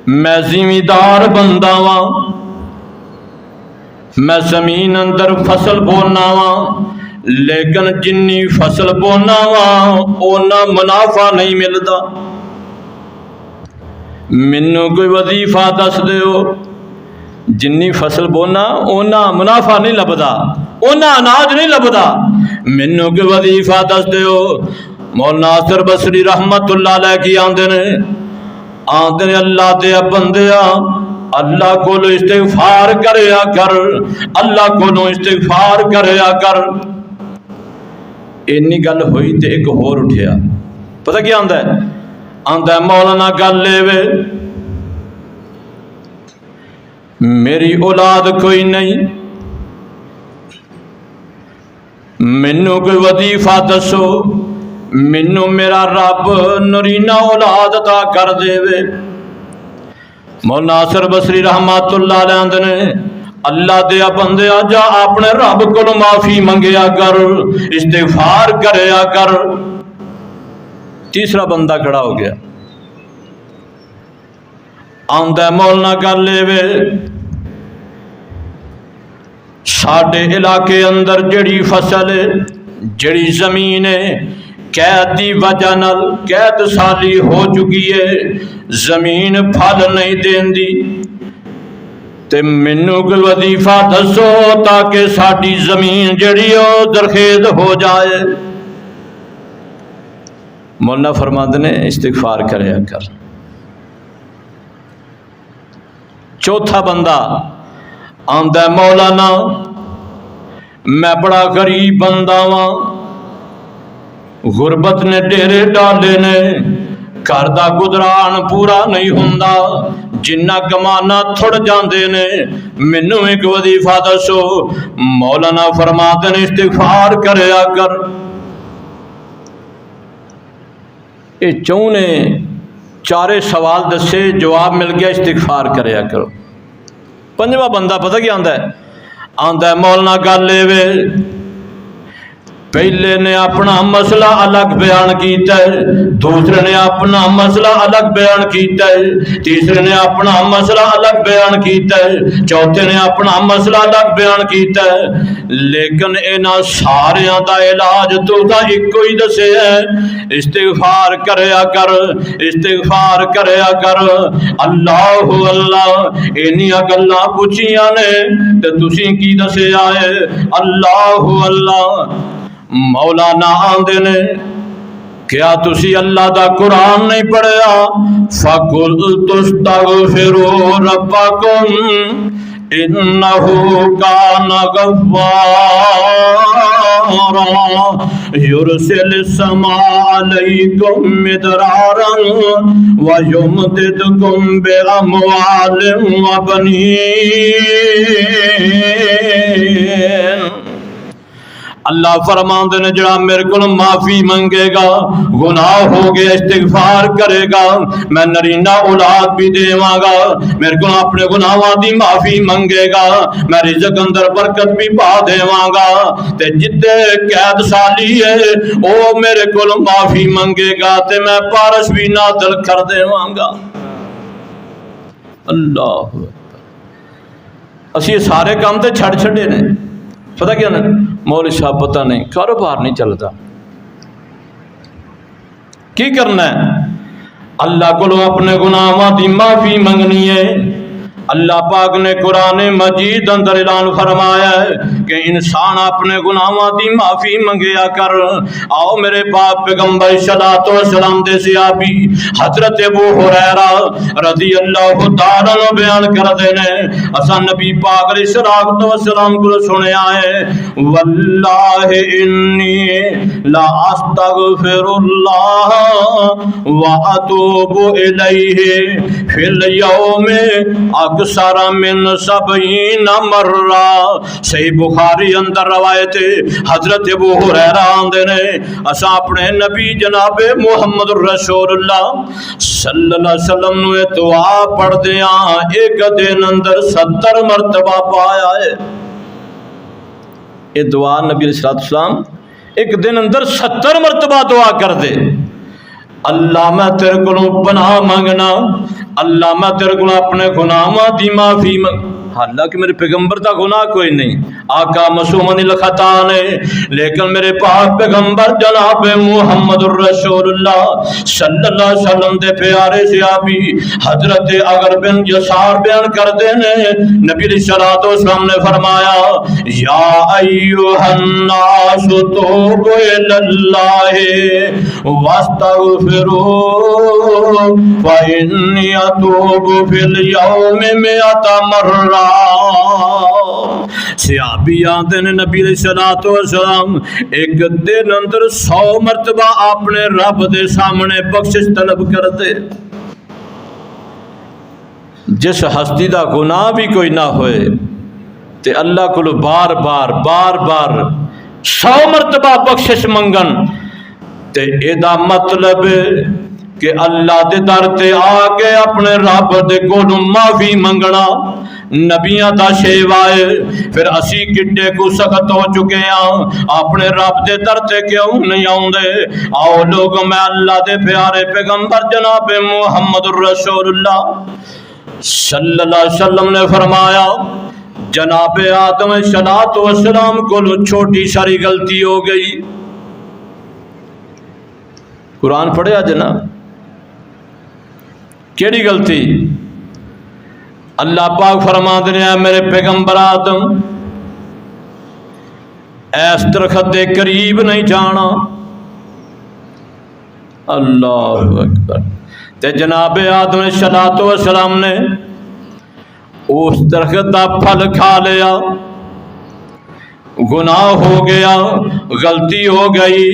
میں زمیندار بندہ وا، میں زمین اندر فصل بونا وا، لیکن جنی فصل بونا وا اونا منافع نہیں ملتا۔ مینوں کوئی وظیفہ دس دیو، جنی فصل بونا اونا منافع نہیں لبدا، اونا اناج نہیں لبدا، مینوں کوئی وظیفہ دس دیو۔ مولانا ناصر بصری رحمت اللہ علیہ کی آندے نے اللہ دے بندیا اللہ کو استغفار کریا کر، اللہ کو استغفار کریا کر۔ اینی گل ہوئی تے ایک ہور اٹھیا، پتہ کیا آندا ہے؟ آندا ہے مولانا گل لے وے میری اولاد کوئی نہیں، مینوں کوئی وظیفہ دسو، مینوں میرا رب نرینہ اولاد عطا کر دے وے۔ مولانا ناصر بصری رحمت اللہ علیہ آندے نے اللہ دیا بندیا جا اپنے رب کو معافی منگیا کر، استغفار کریا کر۔ تیسرا بندہ کھڑا ہو گیا، آندا مولانا گل لے وے ساڈے علاقے اندر جڑی فصل ہے، جڑی زمین ہے، قید دی وجہ نال قید سالی ہو چکی ہے، زمین پھل نہیں دیندی، تے مینوں کوئی وظیفہ دسو تاکہ ساڈی زمین جڑی او درخیز ہو جائے۔ مولانا فرماندے نے استغفار کریا کر۔ چوتھا بندہ آندا ہے مولانا میں بڑا غریب بندہ ہاں، غربت نے ڈیرے ڈالے نے، گھر دا گزران پورا نہیں ہوندا، جنہ کمانا تھڑ جاندے نے، مینوں ایک وظیفہ دسو۔ مولانا فرماتے ہیں استغفار کریا کر۔ اے چوں نے چارے سوال دسے، جواب مل گیا استغفار کریا کرو۔ پنجواں بندہ پتہ کیا آندا ہے؟ آندا ہے مولانا گل لے وے پہلے نے اپنا مسئلہ الگ بیان کیتا ہے، دوسرے نے اپنا مسئلہ الگ بیان کیتا ہے، تیسرے نے اپنا مسئلہ الگ بیان کیتا ہے، چوتھے نے اپنا مسئلہ الگ بیان کیتا ہے، لیکن انہاں ساریاں دا علاج تو دا ایک ہی دسے ہے، استغفار کریا کر، استغفار کریا کر، اللہ اللہ۔ انہاں گلاں پوچھیاں نے تے تسی کی دسے آئے اللہ اللہ۔ مولانا آندے نے کیا تسی اللہ دا قرآن نہیں پڑھیا؟ فَقُلْتُ اسْتَغْفِرُوا رَبَّكُمْ إِنَّهُ كَانَ غَفَّارًا يُرْسِلِ السَّمَاءَ عَلَيْكُمْ مِدْرَارًا وَيُمْدِدْكُمْ بِأَمْوَالٍ وَبَنِينَ۔ اللہ فرماندے نے جڑا میرے کو معافی منگے گا، گناہ ہو گیا استغفار کرے گا، میں نرینہ اولاد بھی دیواں گا، میرے کو اپنے گناہاں دی معافی منگے گا، میں رزق اندر برکت بھی پا دیواں گا، تے جتے قید سالی ہے او میرے کو معافی منگے گا تے میں بارش بھی نازل کر دیواں گا۔ اللہ اسی یہ سارے کام تے چھڑ چھڑے نے، پتہ کیا نا مولوی صاحب پتہ نہیں کاروبار نہیں چلتا، کی کرنا ہے؟ اللہ کو اپنے گناہاں دی معافی منگنی ہے۔ اللہ پاک نے قرآن مجید اندر اعلان فرمایا ہے کہ انسان اپنے گناہاں دی معافی منگیا کر۔ آؤ میرے پاک پیغمبر صلوات و سلام دے صحابی حضرت ابو ہریرہ رضی اللہ تعالیٰ عنہ بیان کر دینے اسا نبی پاک علیہ الصلوۃ والسلام کو سنے آئے واللہ انی لا استغفر اللہ واتوب الیہ فی اليوم اکثر من 70 مرہ۔ صحیح بخاری اندر روایت حضرت ابو ہریرہ آندے نے اسا اپنے نبی جناب محمد رسول اللہ صلی اللہ علیہ وسلم نے دعا پڑھ دیاں ایک دن اندر 70 مرتبہ پایا ہے۔ یہ دعا نبی علیہ السلام ایک دن اندر 70 مرتبہ دعا کر دے، اللہ میں تیرے کو پناہ مانگنا، اللہ میں تیرے کو اپنے گناہاں دی معافی مانگ۔ حالانکہ میرے پیغمبر کا گناہ کوئی نہیں، آقا معصوم عن الخطا نے، لیکن میرے پاک پیغمبر جناب محمد الرسول اللہ صلی اللہ علیہ وسلم دے پیارے صحابی حضرت اگر بن یسار بیان کر دینے نبی علیہ الصلوۃ والسلام نے فرمایا یا ایھا الناس توبوا الی اللہ واستغفروا فانی اتوب فی اليوم 100 مرہ۔ صحابی آتے نے نبی علیہ الصلوۃ والسلام ایک دن اندر 100 مرتبہ اپنے رب دے سامنے بخشش طلب کرتے۔ جس ہستی دا گناہ بھی کوئی نہ ہوئے تے اللہ کو بار بار 100 مرتبہ بخشش منگن تے ایدا مطلب کہ اللہ دے در تے آ کے اپنے رب دے کولوں معافی منگنا نبیاں دا شیوائے۔ پھر اسی کڈے کو سخت ہو چکے ہیں، اپنے رب دے در تے کیوں نہیں آؤندے؟ آؤ لوگ میں اللہ دے پیارے پیغمبر جناب محمد الرسول اللہ صلی اللہ علیہ وسلم نے فرمایا جناب آدم علیہ الصلوۃ والسلام کو چھوٹی ساری غلطی ہو گئی۔ قرآن پڑھیا جناب، کیڑی غلطی؟ اللہ پاک فرما دے میرے پیغمبر آدم ایس درخت دے قریب نہیں جانا۔ اللہ اکبر۔ تے جناب آدم علیہ الصلوۃ والسلام نے اس درخت دا پھل کھا لیا، گناہ ہو گیا، غلطی ہو گئی،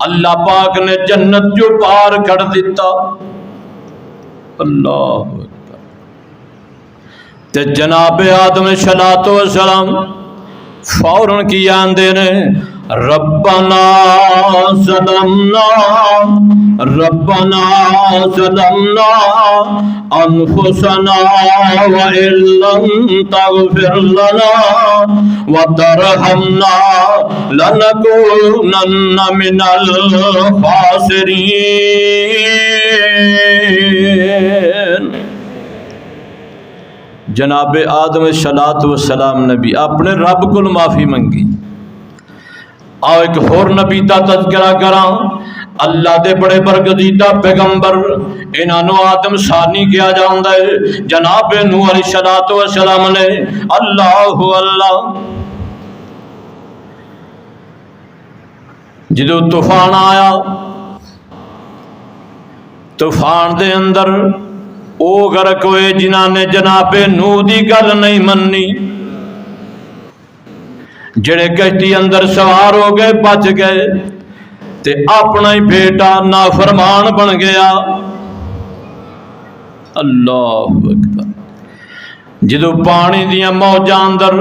اللہ پاک نے جنت جو پار کر دیتا۔ اللہ تے جناب آدم علیہ الصلوۃ والسلام فوراً کی آندے نے ربنا ظلمنا انفسنا وان لم تغفر لنا وترحمنا لنكونن من الخاسرین۔ جناب آدم صلاۃ والسلام نبی اپنے رب کو معافی منگی۔ آؤ ایک ہور نبی دا تذکرہ کراں، اللہ دے بڑے برگزیدہ پیغمبر انہاں نو آدم ثانی کیا جاندا ہے۔ جناب نوح علیہ الصلوۃ والسلام نے اللہ جدو طوفان آیا، طوفان دے اندر او غرق ہوئے جنہاں نے جناب نوح دی گل نہیں مننی، جڑے کشتی اندر سوار ہو گئے بچ گئے تے اپنا ہی بیٹا نافرمان بن گیا۔ اللہ اکبر۔ جدو پانی دیاں موجاں اندر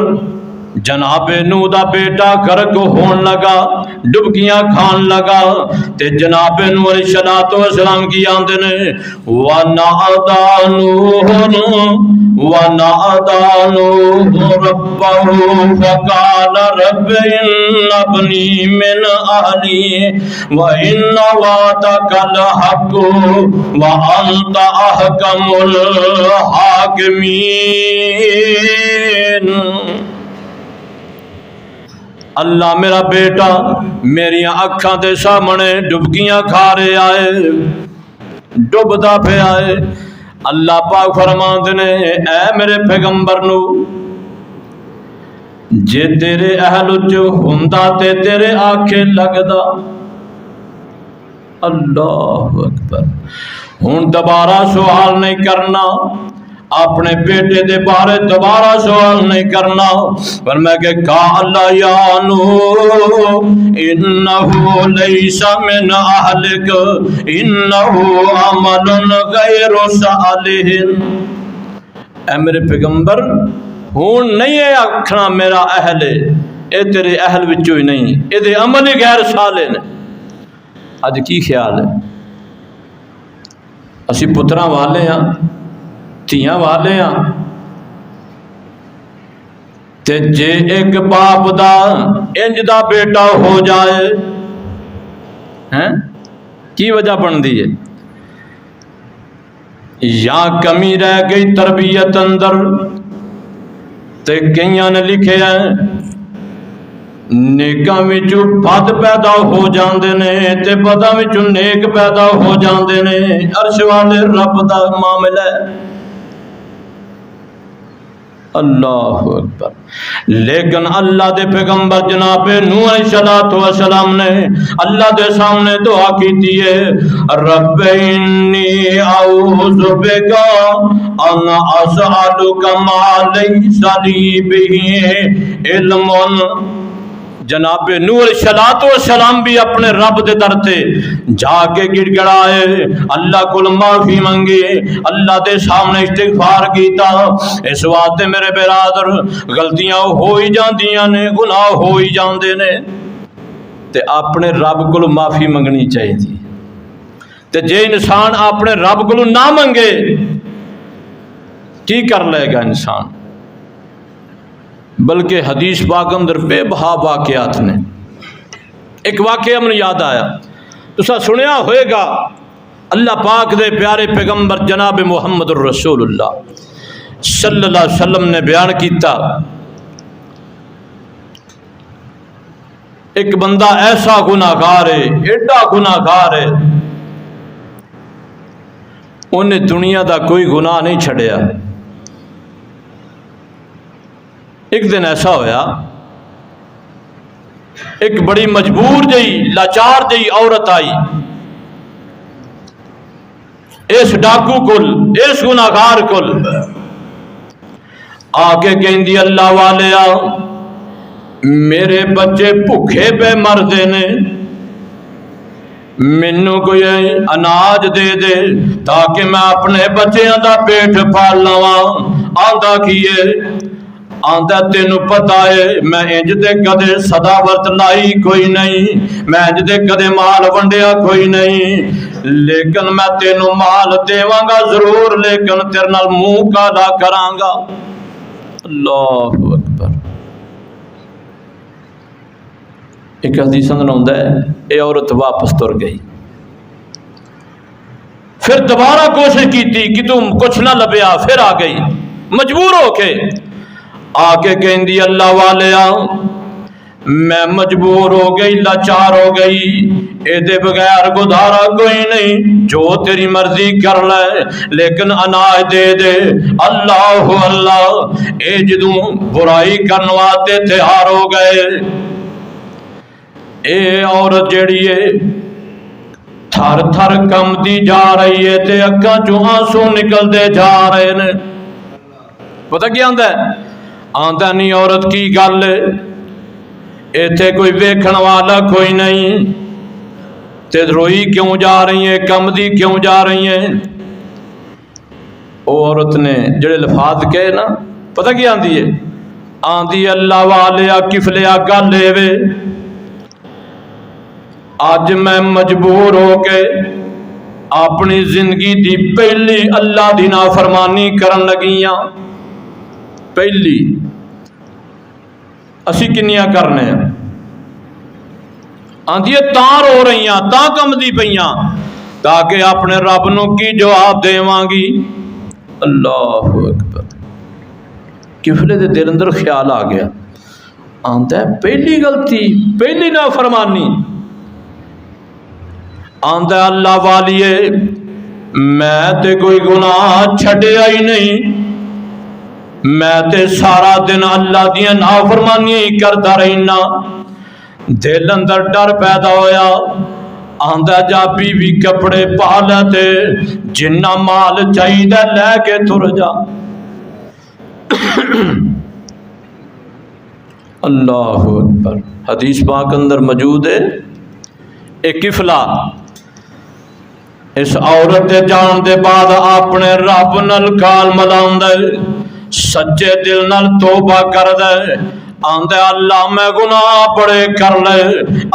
جناب نوح دا بیٹا غرق ہون لگا، ڈبکیاں کھان لگا، تے جناب نوح علیہ الصلوۃ والسلام کی آندے نے وَنَادَى نُوحٌ رَبَّهُ فَقَالَ رَبِّ إِنَّ ابْنِي مِنْ أَهْلِي وَإِنَّ وَعْدَكَ الْحَقُّ وَأَنْتَ أَحْكَمُ الْحَاكِمِينَ۔ اللہ میرا بیٹا میری اکھاں دے سامنے ڈبکیاں کھا رہے آئے، ڈبدا پہ آئے۔ اللہ پاک فرماندے نے اے میرے پیغمبر نو، جے تیرے اہل جو ہوندا تے تیرے آنکھیں لگدا۔ اللہ اکبر۔ ہن دوبارہ سوال نہیں کرنا، اپنے بیٹے دے بارے دوبارہ سوال نہیں کرنا، فرمایا کہ قال یا نوح انہ لیس من اہلک انہ عمل غیر صالح۔ اے میرے پیغمبر ہون نہیں ہے آکھنا میرا اہل ہے، اے تیرے اہل وچوں ہی نہیں، اے دے عمل ہی غیر صالح نے۔ اج کی خیال ہے؟ اسی پتراں والے ہاں، تھیاں والے ہاں، تے جے ایک باپ دا انج دا بیٹا ہو جائے ہیں کی وجہ بن دی ہے؟ یا کمی رہ گئی تربیت اندر، تے کئیاں نے لکھے ہیں نیکاں وچوں بد پیدا ہو جاندے نے تے بداں وچوں نیک پیدا ہو جاندے نے۔ عرش والے رب دا معاملہ ہے۔ اللہ اکبر۔ لیکن اللہ دے پیغمبر جناب نوح علیہ الصلوۃ والسلام نے اللہ دے سامنے دعا کیتی ہے رب انی اعوذ بک ان اسالک ما لیس لی بہ علم۔ جناب نوح علیہ الصلوۃ والسلام بھی اپنے رب دے در تے جا کے گڑ گڑائے، اللہ کو معافی منگی، اللہ دے سامنے استغفار کیتا۔ اس واسطے میرے برادر غلطیاں ہو ہی جاندیاں نے، گناہ ہو ہی جاندے نے، تے اپنے رب کو معافی منگنی چاہیے۔ تے جے انسان اپنے رب کو نہ منگے کی کر لے گا انسان؟ بلکہ حدیث پاک اندر بے بہا واقعات نے۔ ایک واقعہ من یاد آیا، تسا سنیا ہوئے گا، اللہ پاک دے پیارے پیغمبر جناب محمد الرسول اللہ صلی اللہ علیہ وسلم نے بیان کیتا، ایک بندہ ایسا گناہگار ہے، ایڈا گناہگار ہے، انہیں دنیا دا کوئی گناہ نہیں چھڑیا۔ ایک دن ایسا ہویا، ایک بڑی مجبور جئی لاچار جئی عورت آئی اس ڈاکو کل، اس گناہگار کل آگے کہندی اللہ والے آ میرے بچے بھوکے پہ مردے نے، مینو کوئی اناج دے دے تاکہ میں اپنے بچیاں دا پیٹ پال لواں۔ آندا کیے آندا تینو پتہ ہے میں انج دے کدے صداورت لائی کوئی نہیں، میں انج دے کدے مال ونڈیا کوئی نہیں، لیکن میں تینو مال دیواں گا ضرور، لیکن تیرے نال منہ کالا کراں گا۔ اللہ اکبر۔ ایک حدیث اندر ہوندا ہے اے عورت واپس تر گئی، پھر دوبارہ کوشش کی کہ تم کچھ نہ لبیا، پھر آ گئی مجبور ہو کے، آ کے کہندی اللہ والیا میں مجبور ہو گئی، لاچار ہو گئی، اے دے بغیر گزارا کوئی نہیں، جو تیری مرضی کر لے، لیکن اناج دے دے۔ اللہ اللہ، اے جدوں برائی کرن واسطے تیار ہو گئے، اے عورت جیڑی ہے تھر تھر کمدی جا رہی ہے تے اکھاں چوں آنسو نکلدے جا رہے نے۔ پتہ کیا آندا ہے؟ آندا نہیں عورت کی گل ہے، ایتھے کوئی ویکھن والا کوئی نہیں، تے روئی کیوں جا رہی ہیں، کمدی کیوں جا رہی ہیں؟ او عورت نے جڑے لفاظ کہے نا، پتہ کیا آندی ہے؟ آندی اللہ والیا کفلیا گل اے وے، آج میں مجبور ہو کے اپنی زندگی دی پہلی اللہ دی نافرمانی کرن لگیاں، پہلی اسی کنیاں کرنے ہیں، آندھی تاں رو رہیاں، تاں کمدی پیاں، تاکہ اپنے رب نو کی جواب دیواں گی۔ اللہ اکبر۔ کفلے دے دل اندر خیال آ گیا، آندا ہے پہلی غلطی، پہلی نافرمانی، آندا اللہ والیے میں تے کوئی گناہ چھڈیا ہی نہیں، میں تے سارا دن اللہ دیاں نافرمانیاں ہی کرتا رہنا۔ دل اندر ڈر پیدا ہویا، آندا جا بیوی کپڑے پا لے تے جنہ مال چاہیے لے کے تر جا۔ اللہ اکبر۔ حدیث پاک اندر موجود ہے ایک کفلا اس عورت دے جان دے بعد اپنے رب نال کال ملاوندا ہے، سچے دل نال توبہ کردا ہے، آندا اللہ میں گناہ بڑے کر لے،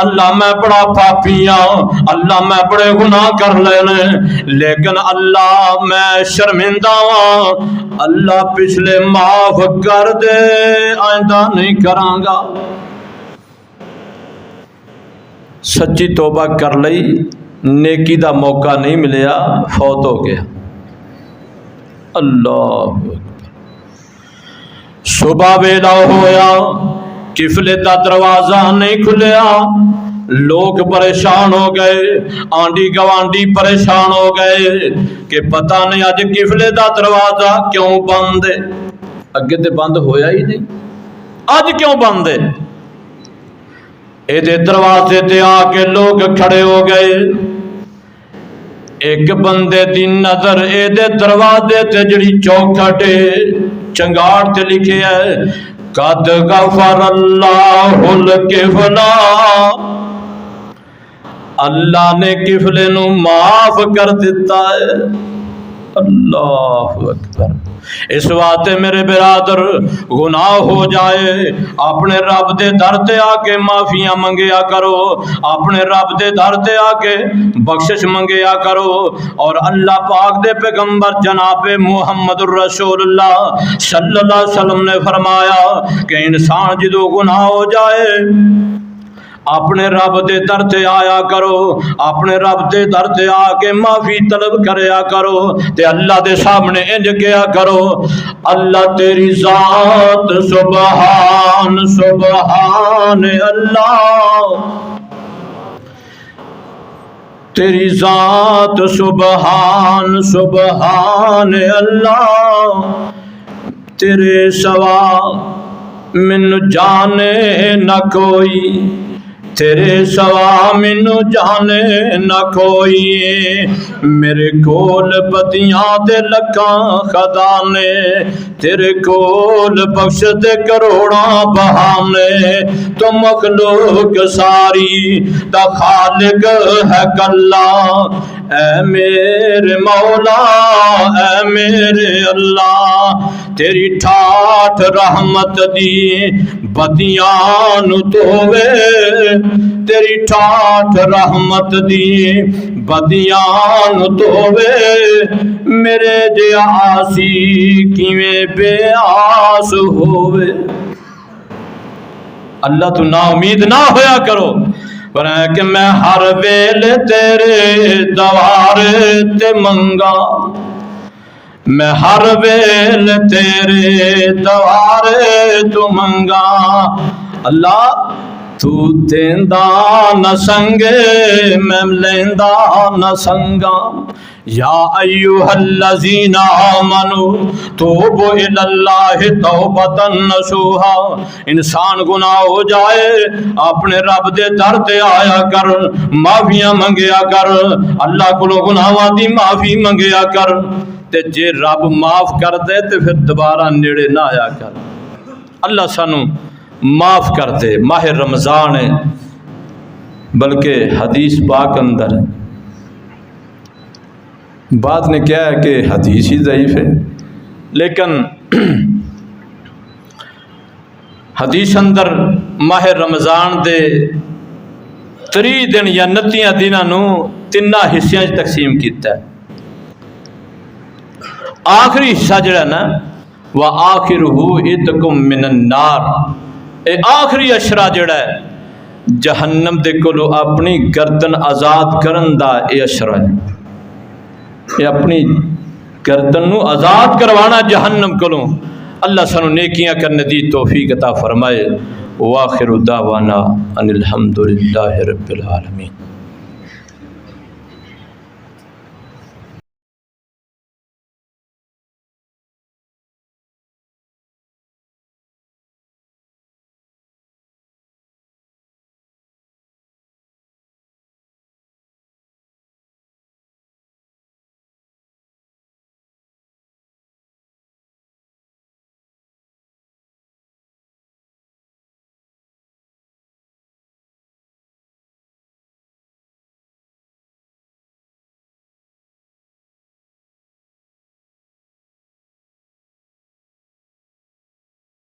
اللہ میں بڑا پاپی ہاں، اللہ میں بڑے گناہ کر لے نے، لیکن اللہ میں شرمندہ ہاں، اللہ پچھلے معاف کر دے، آئندہ نہیں کراں گا۔ سچی توبہ کر لئی، نیکی دا موقع نہیں ملیا، فوت ہو گیا۔ اللہ صبح ویلا ہویا، کفلے دا دروازہ نہیں کھلیا، لوگ پریشان ہو گئے، آنڈی گوانڈی پریشان ہو گئے کہ پتہ نہیں اج کفلے دا دروازہ کیوں بند ہے، اگے تے بند ہویا ہی نہیں، اج کیوں بند ہے؟ اے دے دروازے تے آ کے لوگ کھڑے ہو گئے، ایک بندے دی نظر اے دے دروازے تے جڑی چوکھٹ چنگاڑ تے لکھے ہے قد غفر اللہ الکفلا، اللہ نے کفلے نو معاف کر دیتا ہے۔ اللہ اکبر۔ اس واسطے میرے برادر گناہ ہو جائے اپنے رب دے در تے آ کے معافیاں منگیا کرو، اپنے رب دے در تے آ کے بخشش منگیا کرو، اور اللہ پاک دے پیغمبر جناب محمد الرسول اللہ صلی اللہ علیہ وسلم نے فرمایا کہ انسان جدو گناہ ہو جائے اپنے رب دے در تے آیا کرو، اپنے رب دے در تے آ کے معافی طلب کریا کرو، تے اللہ دے سامنے انج کیا کرو، اللہ تیری ذات سبحان سبحان اللہ، تیری ذات سبحان سبحان اللہ، تیرے سوا مینوں جانے نہ کوئی، تیرے سوا مینوں جانے نہ کوئی، میرے کول پتیاں تے لکھاں خزانے، تیرے کول بخش دے کروڑاں بہانے، تو مخلوق ساری دا خالق ہے کلا، اے میرے مولا اے میرے اللہ تیری ٹھاٹھ رحمت دی بدیاں نو دھووے تیری ٹھاٹھ رحمت دی بدیاں نو دھووے میرے جے آسی کیویں بے آس ہووے۔ اللہ تو نا امید نہ ہویا کرو پر ہے کہ میں ہر ویلے تیرے دوارے تے منگا میں ہر ویل تیرے دوارے تو منگا اللہ تو دیندا نہ سنگے میں لیندا نہ سنگا یا ایوہ الذین آمنوا توبوا الی اللہ توبۃ نصوحا۔ انسان گناہ ہو جائے اپنے رب دے در تے آیا کر معافیاں منگیا کر اللہ کو گناہاں دی معافی منگیا کر تے جے رب معاف کر دے تے پھر دوبارہ نیڑے نہ آیا کر۔ اللہ سانو معاف کر دے۔ ماہ رمضان ہے بلکہ حدیث پاک اندر بات نے کیا ہے کہ حدیث ہی ضعیف ہے لیکن حدیث اندر ماہ رمضان دے 30 دن یا 29 دنوں تینہ حصیاں تقسیم کیتا ہے۔ آخری حصہ جڑا نا وَآخِرُهُ عِتْقٌ مِّنَ النَّارِ، اے آخری اشرا جڑا ہے جہنم دے کولو اپنی گردن آزاد کرن دا اے اشرا ہے۔ یہ اپنی گردن نو آزاد کروانا جہنم کولو۔ اللہ سانو نیکیاں کرنے دی توفیق عطا فرمائے۔ وآخر دعوانا ان الحمدللہ رب العالمین۔